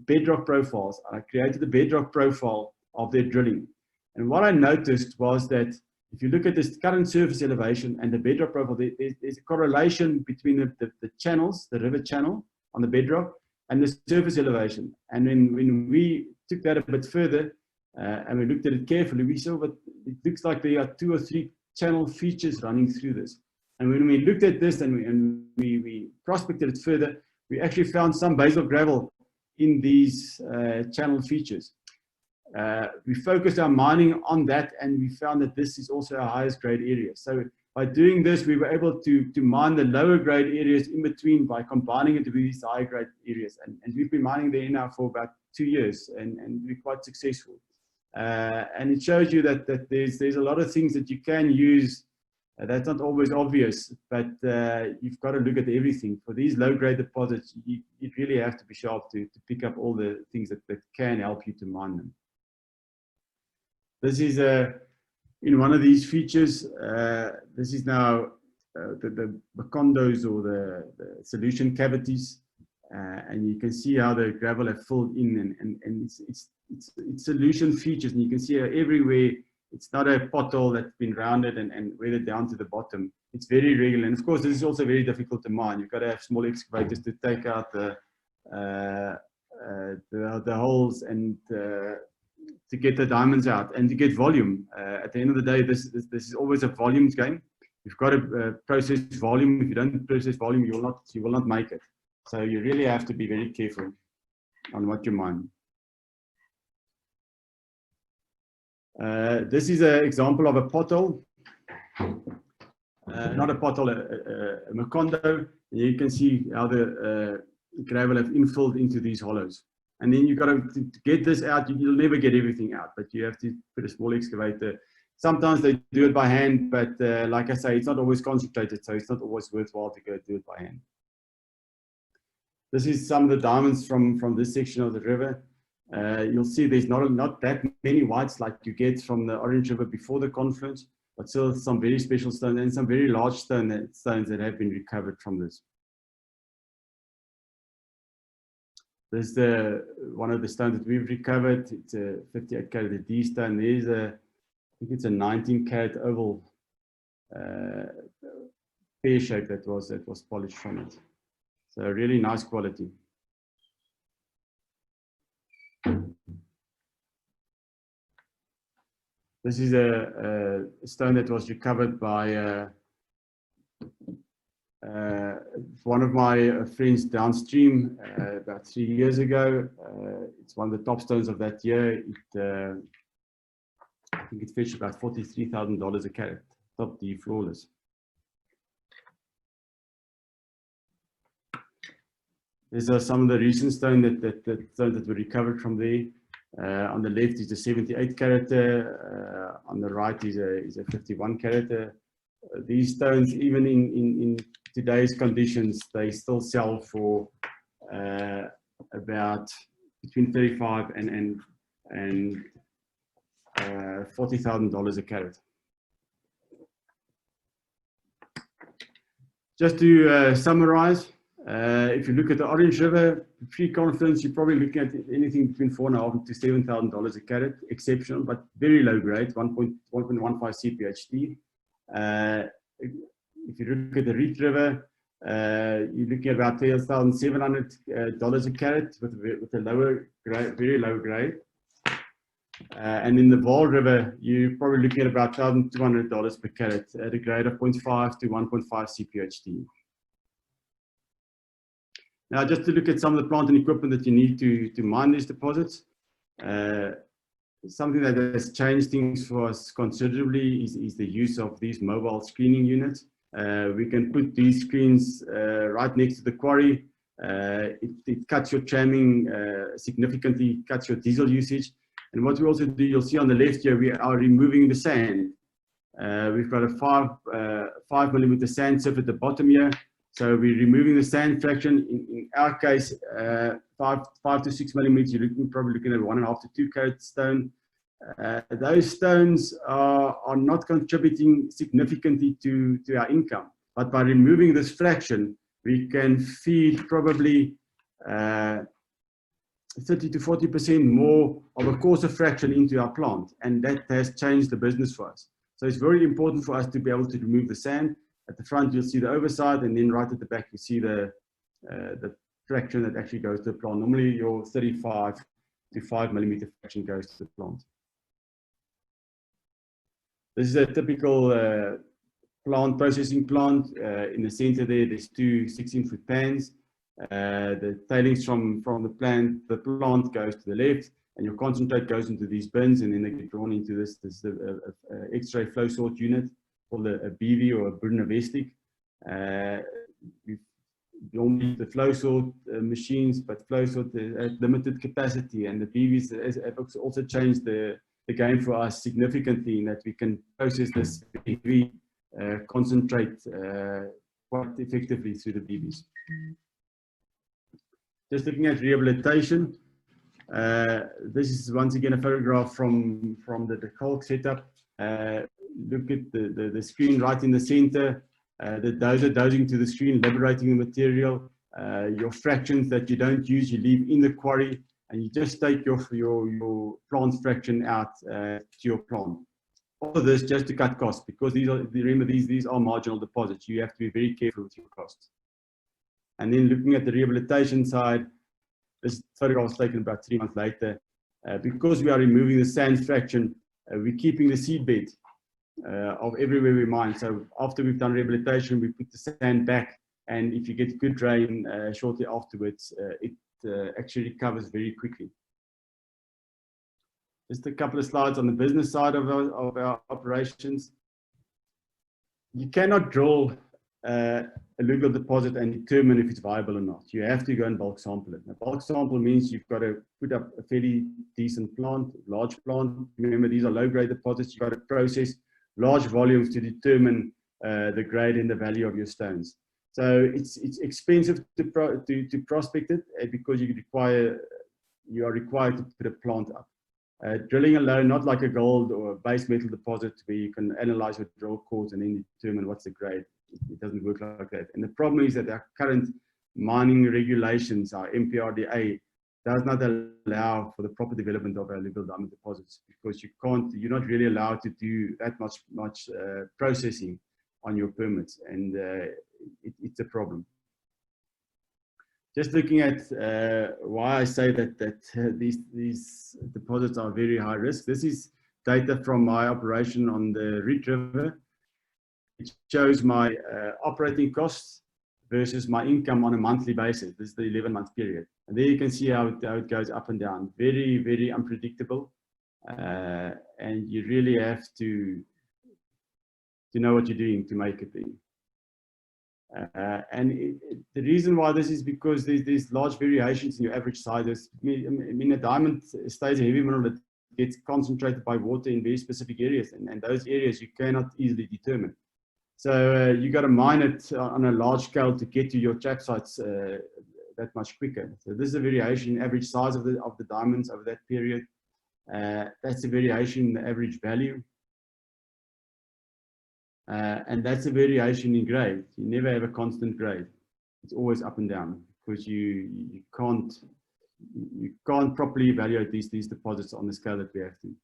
bedrock profiles. I created the bedrock profile of their drilling. And what I noticed was that if you look at this current surface elevation and the bedrock profile, there's a correlation between the channels, the river channel on the bedrock, and the surface elevation. And when we took that a bit further and we looked at it carefully, we saw that it looks like there are 2 or 3 channel features running through this. And when we looked at this and we prospected it further, we actually found some basal gravel in these channel features. We focused our mining on that, and we found that this is also our highest grade area. So by doing this, we were able to mine the lower grade areas in between by combining it with these high grade areas. And we've been mining there now for about 2 years, and we're quite successful. And it shows you that there's a lot of things that you can use. That's not always obvious, but you've got to look at everything. For these low grade deposits, you really have to be sharp to pick up all the things that can help you to mine them. This is in one of these features. This is now the condos or the solution cavities, and you can see how the gravel have filled in, and it's solution features, and you can see everywhere. It's not a pothole that's been rounded and weathered down to the bottom. It's very regular, and of course this is also very difficult to mine. You've got to have small excavators to take out the holes and to get the diamonds out and to get volume. At the end of the day, this is always a volumes game. You've got to process volume. If you don't process volume, you will not make it. So you really have to be very careful on what you mine. This is an example of a pothole. Not a pothole, a Macondo. You can see how the gravel have infilled into these hollows. And then you've got to get this out. You'll never get everything out, but you have to put a small excavator. Sometimes they do it by hand, but like I say, it's not always concentrated, so it's not always worthwhile to go do it by hand. This is some of the diamonds from this section of the river. You'll see there's not that many whites like you get from the Orange River before the confluence, but still some very special stones and some very large stones that have been recovered from this. This is one of the stones that we've recovered. It's a 58 carat D stone. There's I think it's a 19 carat oval pear shape that was polished from it. So really nice quality. This is a stone that was recovered by one of my friends downstream about 3 years ago. It's one of the top stones of that year. I think it fetched about $43,000 a carat, top D flawless. These are some of the recent stones that were recovered from there. On the left is a 78 carat. On the right is a 51 carat. These stones, even in today's conditions, they still sell for about between $35,000 and $40,000 a carat. Just to summarize, if you look at the Orange River pre-confluence, you're probably looking at anything between $4,500 to $7,000 a carat, exceptional, but very low grade, 1.15 cpht. If you look at the Riet River, you're looking at about $12,700 a carat with a lower grade, very low grade. And in the Vaal River, you're probably looking at about $1,200 per carat at a grade of 0.5 to 1.5 cpht. Now, just to look at some of the plant and equipment that you need to mine these deposits, something that has changed things for us considerably is the use of these mobile screening units. We can put these screens right next to the quarry. It cuts your tramming significantly, cuts your diesel usage. And what we also do, you'll see on the left here, we are removing the sand. We've got a 5 millimeter sand sieve at the bottom here. So we're removing the sand fraction. In our case, 5 to 6 millimeters, you're probably looking at 1.5 to 2 carat stone. Those stones are not contributing significantly to our income. But by removing this fraction, we can feed probably 30 to 40% more of a coarser fraction into our plant. And that has changed the business for us. So it's very important for us to be able to remove the sand. At the front, you'll see the overside, and then right at the back, you see the fraction that actually goes to the plant. Normally, your 35 to 5 millimeter fraction goes to the plant. This is a typical plant processing plant. In the center there, there's two 16-foot pans. The tailings from the plant goes to the left, and your concentrate goes into these bins, and then they get drawn into this X-ray flow sort unit called a BV or a Brunner-Vestic. We've normally the flow sort machines, but flow sort has limited capacity, and the BVs have also changed the game for us significantly in that we can process this heavy concentrate quite effectively through the BVs. Just looking at rehabilitation, this is once again a photograph from the Kalk setup. Look at the screen right in the center, the dozer dosing to the screen, liberating the material, your fractions that you don't use, you leave in the quarry, and you just take your plant fraction out to your plant. All of this just to cut costs, because remember these are marginal deposits. You have to be very careful with your costs. And then looking at the rehabilitation side, this photograph was taken about 3 months later. Because we are removing the sand fraction, we're keeping the seed bed of everywhere we mine. So after we've done rehabilitation, we put the sand back, and if you get good rain shortly afterwards, it actually recovers very quickly. Just a couple of slides on the business side of our operations. You cannot drill a alluvial deposit and determine if it's viable or not. You have to go and bulk sample it. Now, bulk sample means you've got to put up a fairly decent plant, large plant. Remember, these are low-grade deposits. You've got to process large volumes to determine the grade and the value of your stones. So it's expensive to prospect it because you are required to put a plant up. Drilling alone, not like a gold or a base metal deposit where you can analyze your drill cores and then determine what's the grade. It doesn't work like that. And the problem is that our current mining regulations, our MPRDA, does not allow for the proper development of our alluvial diamond deposits, because you're not really allowed to do that much processing on your permits, and it's a problem. Just looking at why I say that these deposits are very high risk. This is data from my operation on the Riet River. It shows my operating costs versus my income on a monthly basis. This is the 11-month period. And there you can see how it goes up and down. Very, very unpredictable. And you really have to know what you're doing to make it there. And the reason why this is because there's large variations in your average sizes. I mean, a diamond stays a heavy mineral that gets concentrated by water in very specific areas, and those areas you cannot easily determine. So you got to mine it on a large scale to get to your trap sites that much quicker. So this is a variation in average size of the diamonds over that period. That's a variation in the average value. And that's a variation in grade. You never have a constant grade. It's always up and down, because you can't properly evaluate these deposits on the scale that we have to.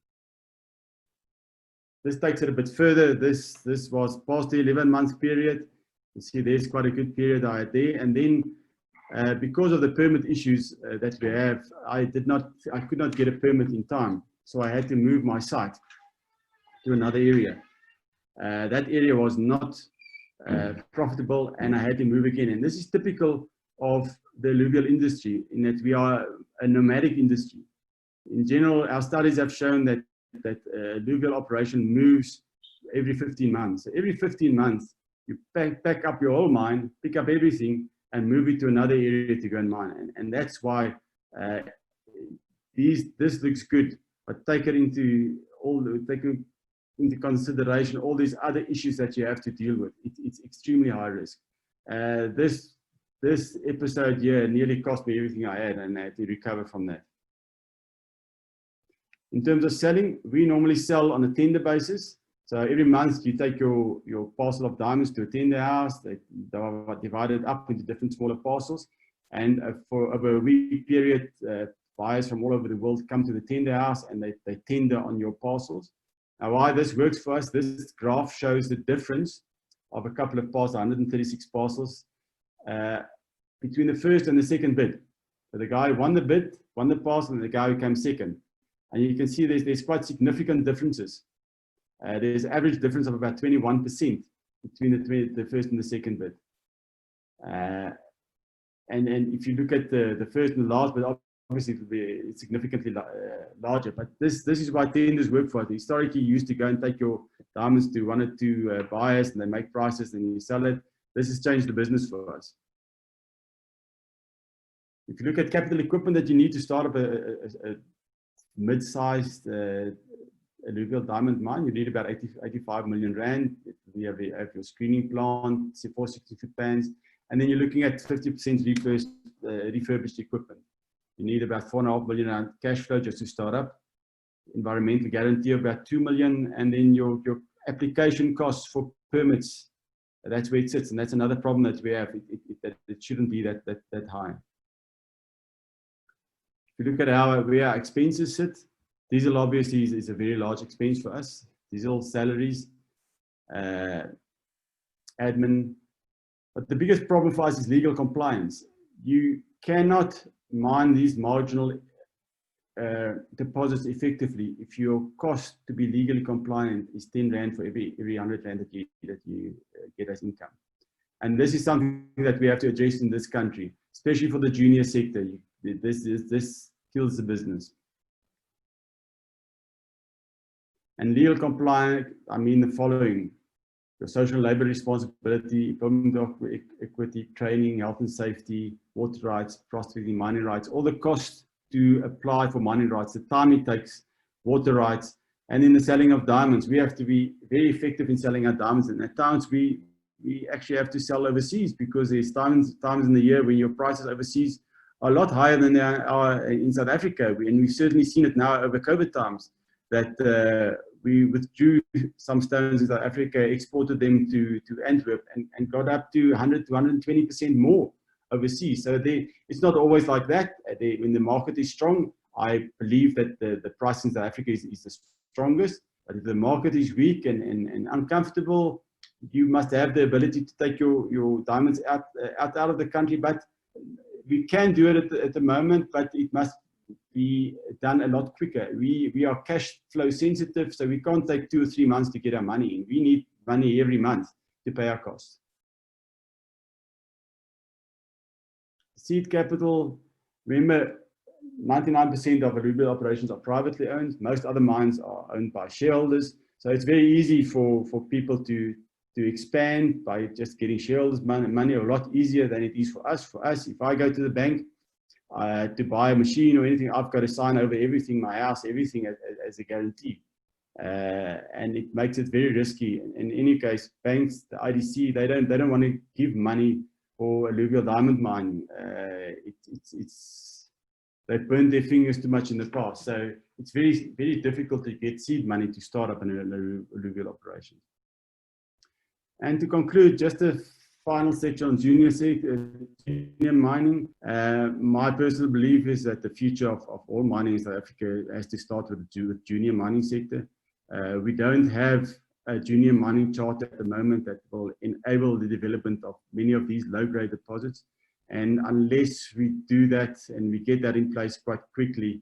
This takes it a bit further. This was past the 11-month period. You see there's quite a good period I had there. And then because of the permit issues that we have, I could not get a permit in time. So I had to move my site to another area. That area was not profitable, and I had to move again. And this is typical of the alluvial industry, in that we are a nomadic industry. In general, our studies have shown that alluvial operation moves every 15 months. So every 15 months, you pack up your whole mine, pick up everything, and move it to another area to go and mine. And that's why this looks good, but take into consideration all these other issues that you have to deal with. It's extremely high risk. This episode here nearly cost me everything I had, and I had to recover from that. In terms of selling, we normally sell on a tender basis. So every month you take your parcel of diamonds to a tender house. They are divided up into different smaller parcels. And for over a week period, buyers from all over the world come to the tender house and they tender on your parcels. Now, why this works for us, this graph shows the difference of a couple of parcels, 136 parcels, between the first and the second bid. So the guy won the bid, won the parcel, and the guy who came second. And you can see there's quite significant differences. There's an average difference of about 21% between the first and the second bid. And if you look at the first and the last bid, obviously it will be significantly larger. But this is why tenders work for us. Historically, you used to go and take your diamonds to one or two buyers, and they make prices, and you sell it. This has changed the business for us. If you look at capital equipment that you need to start up a mid-sized alluvial diamond mine, you need about 85 million rand. You have your screening plant, 460-foot pans, and then you're looking at 50% refurbished equipment. You need about 4.5 million rand cash flow just to start up. Environmental guarantee of about 2 million, and then your application costs for permits. That's where it sits, and that's another problem that we have. It shouldn't be that high. If you look at where our expenses sit, diesel obviously is a very large expense for us. Diesel, salaries, admin. But the biggest problem for us is legal compliance. You cannot mine these marginal deposits effectively if your cost to be legally compliant is 10 rand for every 100 rand that you get as income. And this is something that we have to address in this country, especially for the junior sector. This kills the business. And legal compliance, I mean the following: your social and labor responsibility, employment of equity, training, health and safety, water rights, prospecting, mining rights, all the costs to apply for mining rights, the time it takes, water rights, and in the selling of diamonds. We have to be very effective in selling our diamonds, and at times we actually have to sell overseas, because there's times in the year when your prices overseas are a lot higher than they are in South Africa. And we've certainly seen it now over COVID times, that we withdrew some stones in South Africa, exported them to Antwerp, and got up to 100 to 120% more overseas. So it's not always like that. When the market is strong, I believe that the price in South Africa is the strongest. But if the market is weak and uncomfortable, you must have the ability to take your diamonds out of the country. But we can do it at the moment, but it must be done a lot quicker. We are cash flow sensitive, so we can't take 2 or 3 months to get our money in. We need money every month to pay our costs. Seed capital, remember, 99% of alluvial operations are privately owned. Most other mines are owned by shareholders. So it's very easy for people to expand by just getting shareholders money, a lot easier than it is for us. For us, if I go to the bank to buy a machine or anything, I've got to sign over everything, my house, everything as a guarantee. And it makes it very risky. In any case, banks, the IDC, they don't want to give money for alluvial diamond mining. They've burned their fingers too much in the past. So it's very, very difficult to get seed money to start up an alluvial operation. And to conclude, just a final section on junior mining. My personal belief is that the future of all mining in South Africa has to start with the junior mining sector. We don't have a junior mining charter at the moment that will enable the development of many of these low-grade deposits. And unless we do that and we get that in place quite quickly,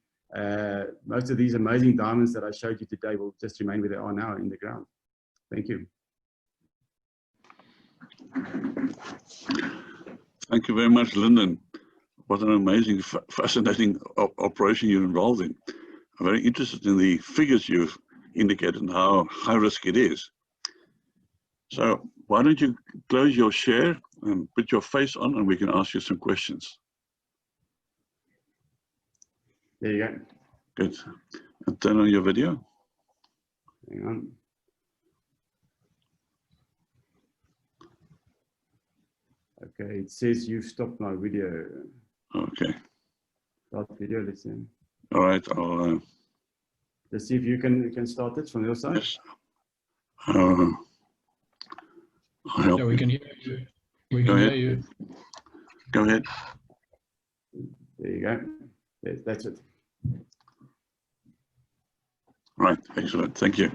most of these amazing diamonds that I showed you today will just remain where they are now in the ground. Thank you. Thank you very much, Lyndon. What an amazing, fascinating operation you're involved in. I'm very interested in the figures you've indicated and how high risk it is. So why don't you close your share and put your face on and we can ask you some questions. There you go. Good. And turn on your video. Hang on. Okay, it says you've stopped my video. Okay. Start video, let's see. All right, I'll... Let's see if you can start it from your side. Yes. I'll help Yeah, we can hear you. We Go can ahead. hear you. Go ahead. There you go. Yes, that's it. Right, excellent, thank you.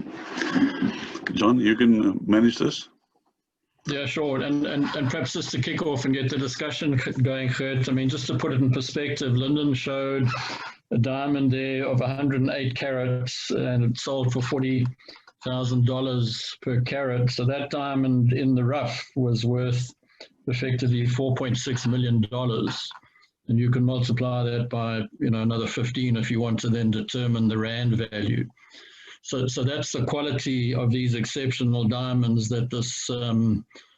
John, you can manage this? Yeah, sure. And perhaps just to kick off and get the discussion going, Gert, I mean, just to put it in perspective, Lyndon showed a diamond there of 108 carats and it sold for $40,000 per carat. So that diamond in the rough was worth effectively $4.6 million. And you can multiply that by, you know, another 15 if you want to then determine the rand value. So that's the quality of these exceptional diamonds that this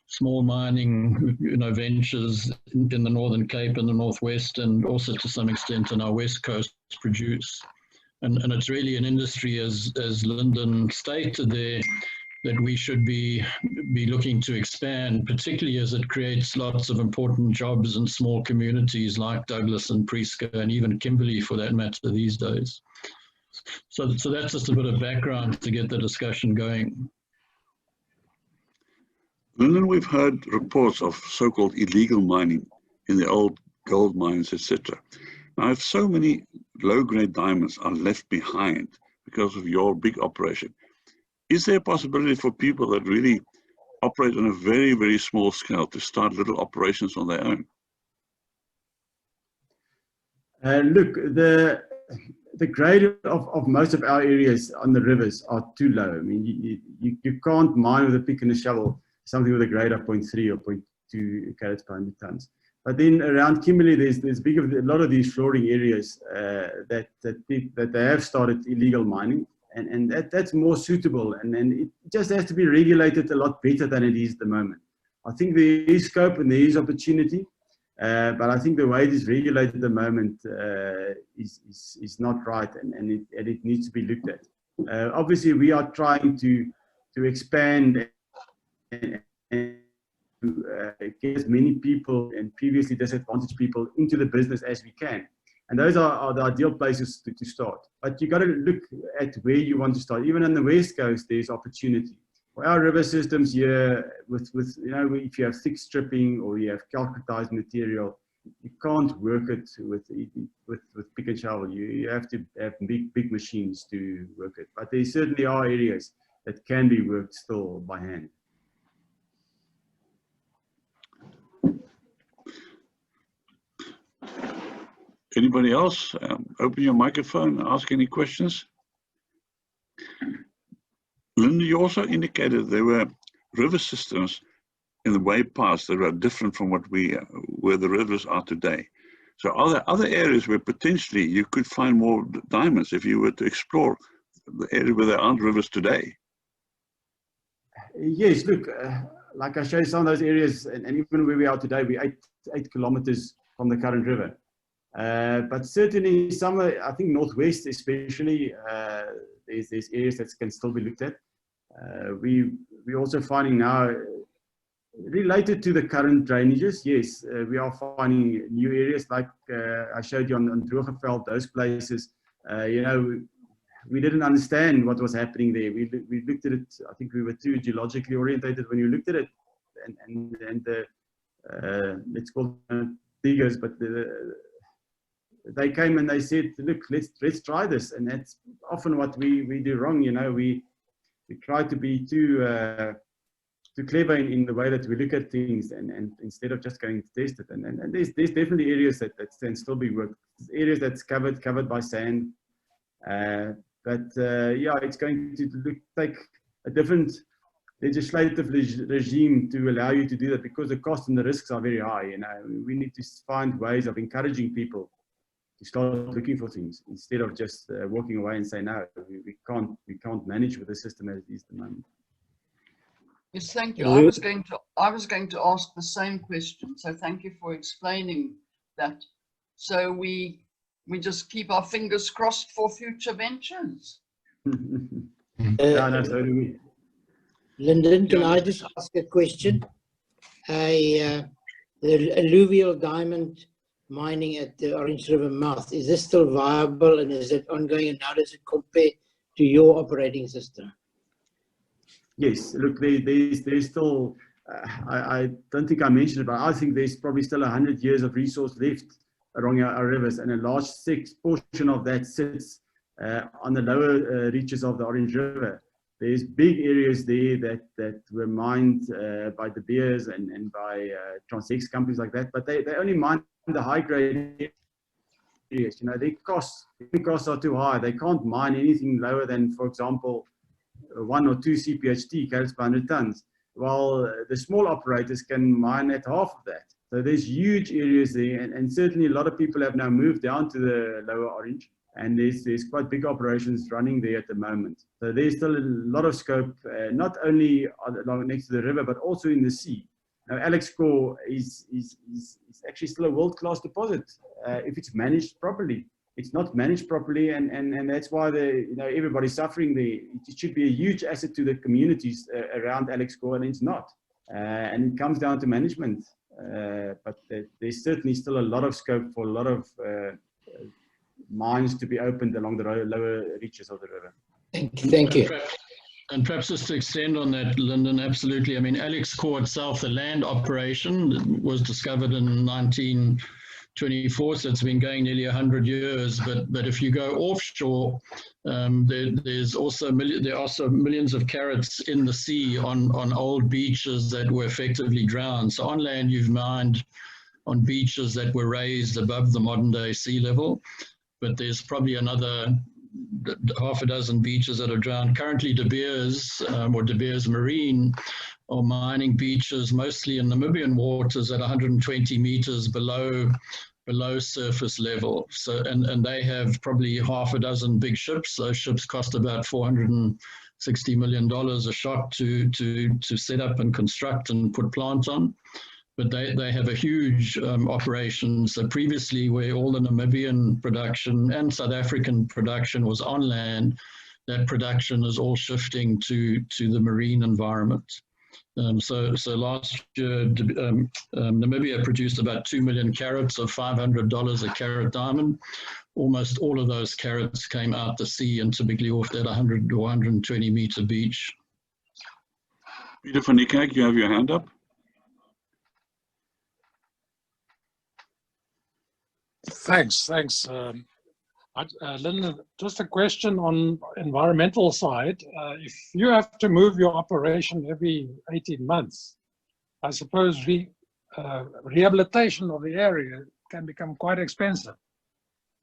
small mining, you know, ventures in the Northern Cape and the Northwest, and also to some extent in our West Coast produce. And it's really an industry, as Lyndon stated there, that we should be looking to expand, particularly as it creates lots of important jobs in small communities like Douglas and Prieska and even Kimberley for that matter these days. So that's just a bit of background to get the discussion going. Lyndon, we've heard reports of so-called illegal mining in the old gold mines, etc. Now, if so many low-grade diamonds are left behind because of your big operation, is there a possibility for people that really operate on a very, very small scale to start little operations on their own? Look, the grade of most of our areas on the rivers are too low. I mean, you can't mine with a pick and a shovel something with a grade of 0.3 or 0.2 carats per 100 tons. But then around Kimberley, there's a lot of these flooring areas that they have started illegal mining, and that's more suitable, and it just has to be regulated a lot better than it is at the moment. I think there is scope and there is opportunity, but I think the way it is regulated at the moment is not right, and it needs to be looked at. Obviously, we are trying to expand and get as many people and previously disadvantaged people into the business as we can. And those are the ideal places to start. But you got to look at where you want to start. Even on the West Coast, there's opportunity. For our river systems here, with you know, if you have thick stripping or you have calcitized material, you can't work it with pick and shovel. You have to have big machines to work it. But there certainly are areas that can be worked still by hand. Anybody else? Open your microphone, ask any questions. Linda, you also indicated there were river systems in the way past that are different from what where the rivers are today. So are there other areas where potentially you could find more diamonds if you were to explore the area where there aren't rivers today? Yes, look, like I showed some of those areas, and even where we are today, we're 8 kilometers from the current river. But certainly some, I think Northwest especially, there's areas that can still be looked at. We're also finding now, related to the current drainages, yes, we are finding new areas like I showed you on Rooikoppie, those places. You know, we didn't understand what was happening there. We looked at it, I think we were too geologically orientated when you looked at it, and the, let's call them diggers, but they came and they said, look, let's try this. And that's often what we do wrong. You know, we try to be too clever in the way that we look at things, and instead of just going to test it. And there's definitely areas that can still be worked. Areas that's covered by sand, Yeah, it's going to take a different legislative regime to allow you to do that, because the cost and the risks are very high. You know, we need to find ways of encouraging people to start looking for things instead of just walking away and say no, we can't manage with the system as it is at the moment. Yes, thank you. I was going to ask the same question, so thank you for explaining that. So we just keep our fingers crossed for future ventures. No, so do we. Lyndon, can I just ask a question? The alluvial diamond mining at the Orange River mouth, is this still viable, and is it ongoing, and how does it compare to your operating system? Yes, look, there's still, I don't think I mentioned it, but I think there's probably still 100 years of resource left along our rivers, and a large portion of that sits on the lower reaches of the Orange River. There's big areas there that were mined by De Beers and by Transex companies like that, but they only mine the high grade areas. You know, their costs are too high. They can't mine anything lower than, for example, 1 or 2 cpht, carats per 100 tons, while the small operators can mine at half of that. So there's huge areas there, and certainly a lot of people have now moved down to the lower Orange, and there's quite big operations running there at the moment. So there's still a lot of scope, not only along next to the river, but also in the sea. Now, Alex Core is actually still a world-class deposit if it's managed properly. It's not managed properly, and that's why everybody's suffering there. It should be a huge asset to the communities around Alex Core, and it's not. And it comes down to management. But there's certainly still a lot of scope for a lot of mines to be opened along the lower reaches of the river. Thank you. And perhaps just to extend on that, Lyndon, absolutely. I mean, Alex Core itself, the land operation, was discovered in 1924, so it's been going nearly 100 years. But if you go offshore, there are also millions of carats in the sea on old beaches that were effectively drowned. So on land, you've mined on beaches that were raised above the modern day sea level, but there's probably another half a dozen beaches that are drowned. Currently, De Beers or De Beers Marine are mining beaches mostly in Namibian waters at 120 meters below surface level. So and they have probably half a dozen big ships. Those ships cost about $460 million a shot to set up and construct and put plant on. But they have a huge operation. So previously, where all the Namibian production and South African production was on land, that production is all shifting to the marine environment. So last year, Namibia produced about 2 million carats of $500 a carat diamond. Almost all of those carats came out the sea and typically off that 100 or 120 meter beach. Peter van Niekerk, you have your hand up. Thanks. Lyndon, just a question on environmental side. If you have to move your operation every 18 months, I suppose rehabilitation of the area can become quite expensive.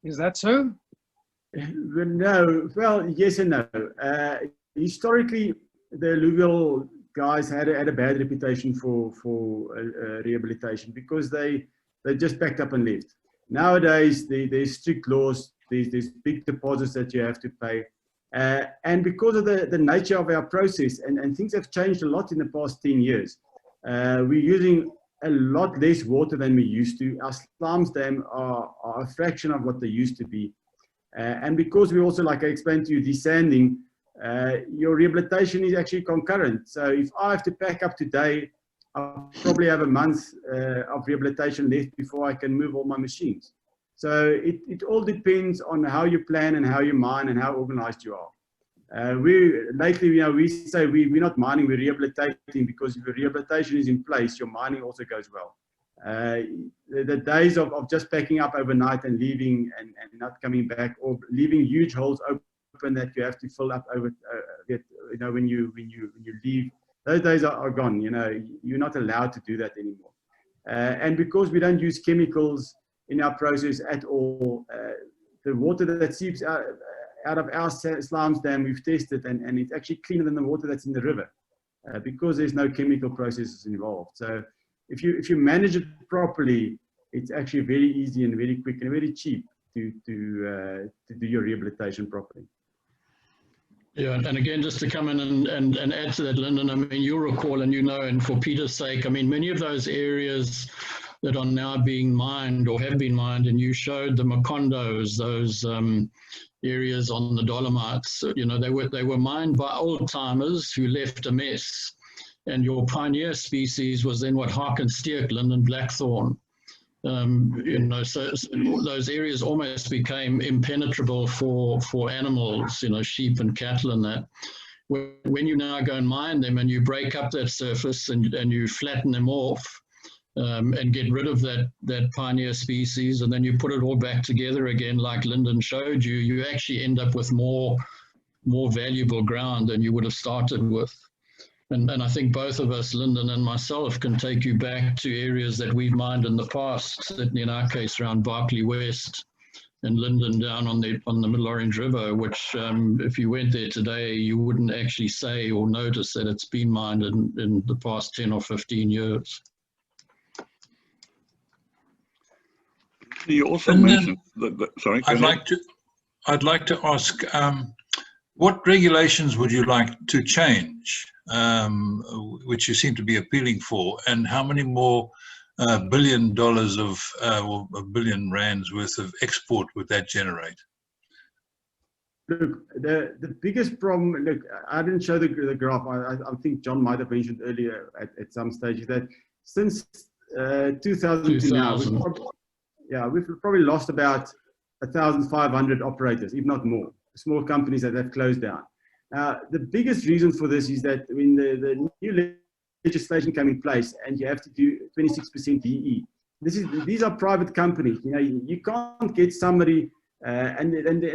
Is that so? No, well, yes and no. Historically, the alluvial guys had a bad reputation for rehabilitation because they just packed up and left. Nowadays, there's strict laws, there's big deposits that you have to pay. And because of the nature of our process, and things have changed a lot in the past 10 years, we're using a lot less water than we used to. Our slimes dam are a fraction of what they used to be. And because we also, like I explained to you, desanding, your rehabilitation is actually concurrent. So if I have to pack up today, I'll probably have a month of rehabilitation left before I can move all my machines. So it all depends on how you plan and how you mine and how organized you are. Lately, we say we're not mining, we're rehabilitating, because if the rehabilitation is in place, your mining also goes well. The days of just packing up overnight and leaving and not coming back, or leaving huge holes open that you have to fill up over, when you leave, those days are gone. You're not allowed to do that anymore. And because we don't use chemicals in our process at all, the water that seeps out of our slimes dam we've tested, and it's actually cleaner than the water that's in the river because there's no chemical processes involved. So if you manage it properly, it's actually very easy and very quick and very cheap to do your rehabilitation properly. Yeah, and again, just to come in and add to that, Lyndon, I mean, you'll recall, and you know, and for Peter's sake, I mean, many of those areas that are now being mined or have been mined, and you showed the Macondos, those areas on the Dolomites, you know, they were mined by old timers who left a mess. And your pioneer species was then what, Harkensteek, Lyndon blackthorn. You know, so those areas almost became impenetrable for animals, you know, sheep and cattle and that. When you now go and mine them and you break up that surface and you flatten them off and get rid of that pioneer species, and then you put it all back together again, like Lyndon showed you, you actually end up with more valuable ground than you would have started with. And I think both of us, Lyndon and myself, can take you back to areas that we've mined in the past, certainly in our case around Berkeley West and Lyndon down on the Middle Orange River, which if you went there today, you wouldn't actually say or notice that it's been mined in the past 10 or 15 years. You also mentioned sorry, I'd like to ask, what regulations would you like to change, which you seem to be appealing for, and how many more $1 billion of, or $1 billion rands worth of export would that generate? Look, the biggest problem, look, I didn't show the graph. I think John might have mentioned earlier at some stage that since 2000 to now, we've probably lost about 1,500 operators, if not more, small companies that have closed down. The biggest reason for this is that when the new legislation came in place and you have to do 26% BE, these are private companies. You know, you can't get somebody and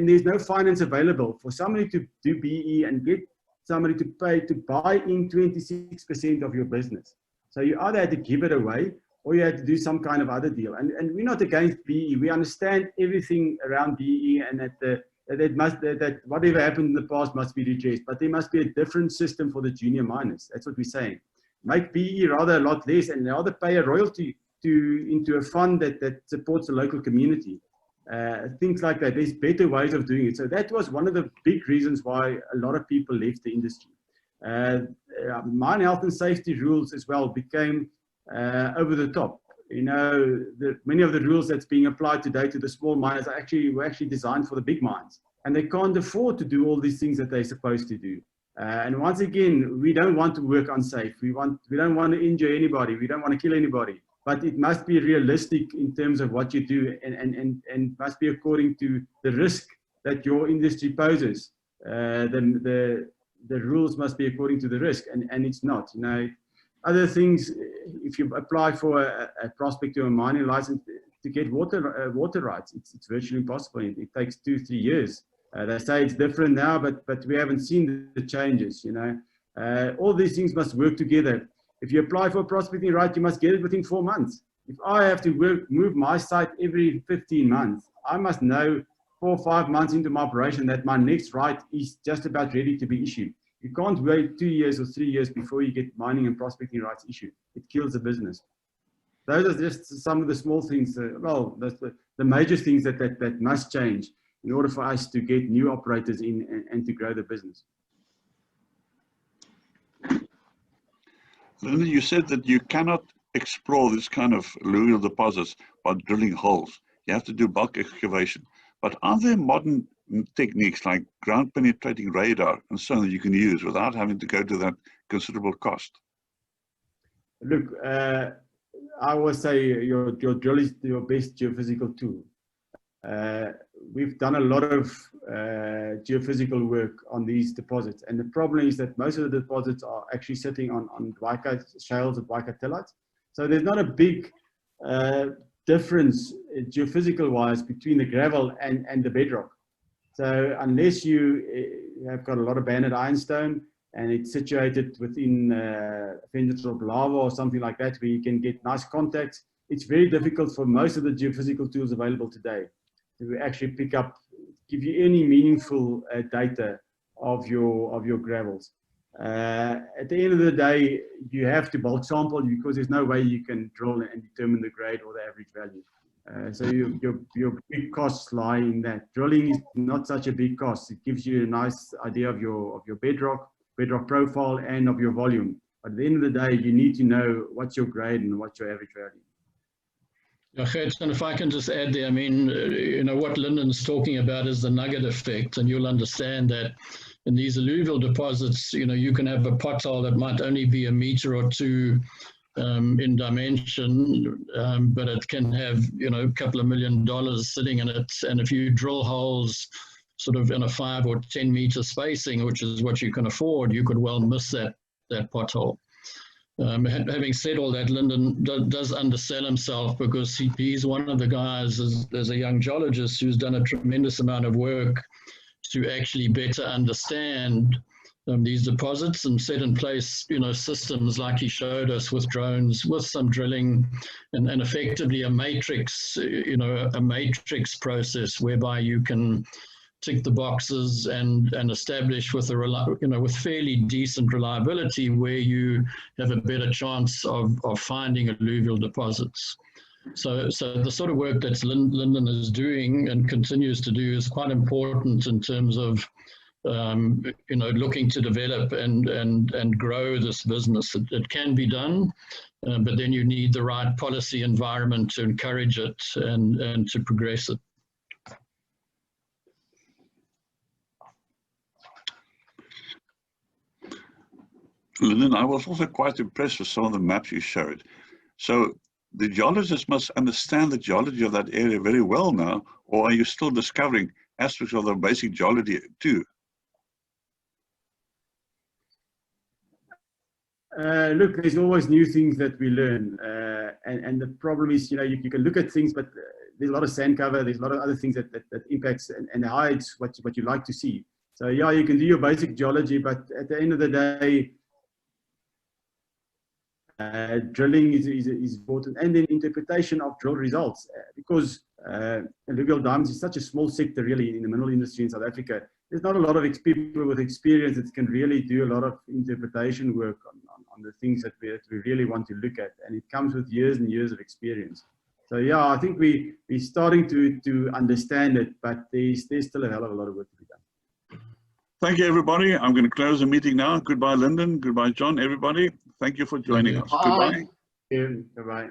there's no finance available for somebody to do BE and get somebody to pay to buy in 26% of your business. So you either had to give it away or you had to do some kind of other deal. And we're not against BE. We understand everything around BE and that whatever happened in the past must be redressed, but there must be a different system for the junior miners. That's what we're saying. Make BE rather a lot less and rather pay a royalty into a fund that supports the local community. Things like that. There's better ways of doing it. So that was one of the big reasons why a lot of people left the industry. Mine health and safety rules as well became over the top. You know, many of the rules that's being applied today to the small miners were actually designed for the big mines, and they can't afford to do all these things that they're supposed to do. And once again, we don't want to work unsafe. We don't want to injure anybody. We don't want to kill anybody. But it must be realistic in terms of what you do, and must be according to the risk that your industry poses. The rules must be according to the risk, and it's not. You know, other things. If you apply for a prospector or mining license to get water rights, it's virtually impossible. It takes 2-3 years. They say it's different now, but we haven't seen the changes. You know, all these things must work together. If you apply for a prospecting right, you must get it within 4 months. If I have to move my site every 15 months, I must know 4 or 5 months into my operation that my next right is just about ready to be issued. You can't wait 2 years or 3 years before you get mining and prospecting rights issued. It kills the business. Those are just some of the small things. Well, that's the major things that must change in order for us to get new operators in and to grow the business. Lyndon, you said that you cannot explore this kind of alluvial deposits by drilling holes. You have to do bulk excavation. But are there modern techniques like ground penetrating radar and so on that you can use without having to go to that considerable cost? Look, I always say your drill is your best geophysical tool. We've done a lot of geophysical work on these deposits, and the problem is that most of the deposits are actually sitting on Dwyka shales or Dwyka tillites. So there's not a big difference geophysical wise between the gravel and the bedrock. So unless you have got a lot of banded ironstone and it's situated within Fenderthorpe lava or something like that, where you can get nice contacts, it's very difficult for most of the geophysical tools available today to actually pick up give you any meaningful data of your gravels. At the end of the day, you have to bulk sample because there's no way you can drill and determine the grade or the average value. So your big costs lie in that. Drilling is not such a big cost. It gives you a nice idea of your bedrock profile and of your volume. But at the end of the day, you need to know what's your grade and what's your average value. Yeah, Gert, and if I can just add there, I mean, you know, what Lyndon's talking about is the nugget effect, and you'll understand that in these alluvial deposits, you know, you can have a pothole that might only be a meter or two in dimension, but it can have, you know, a couple of $1 million sitting in it. And if you drill holes sort of in a 5 or 10 meter spacing, which is what you can afford, you could well miss that pothole. Having said all that, Lyndon does undersell himself because he's one of the guys as a young geologist who's done a tremendous amount of work to actually better understand these deposits and set in place, you know, systems like he showed us with drones, with some drilling, and effectively a matrix, you know, a matrix process whereby you can tick the boxes and establish with with fairly decent reliability where you have a better chance of finding alluvial deposits. So the sort of work that Lyndon is doing and continues to do is quite important in terms of you know, looking to develop and grow this business. It can be done, but then you need the right policy environment to encourage it and to progress it. Lyndon, I was also quite impressed with some of the maps you showed. So the geologists must understand the geology of that area very well now, or are you still discovering aspects of the basic geology too? Look, there's always new things that we learn, and the problem is, you know, you can look at things, but there's a lot of sand cover, there's a lot of other things that impacts and hides what you like to see. So yeah, you can do your basic geology, but at the end of the day, drilling is important, and then interpretation of drill results, because alluvial diamonds is such a small sector really in the mineral industry in South Africa. There's not a lot of people with experience that can really do a lot of interpretation work on the things that we really want to look at, and it comes with years and years of experience. So yeah, I think we're starting to understand it, but there's still a hell of a lot of work to be done. Thank you, everybody. I'm going to close the meeting now. Goodbye, Lyndon. Goodbye, John, everybody. Thank you for joining us. Bye. Goodbye. Thank you. Bye-bye.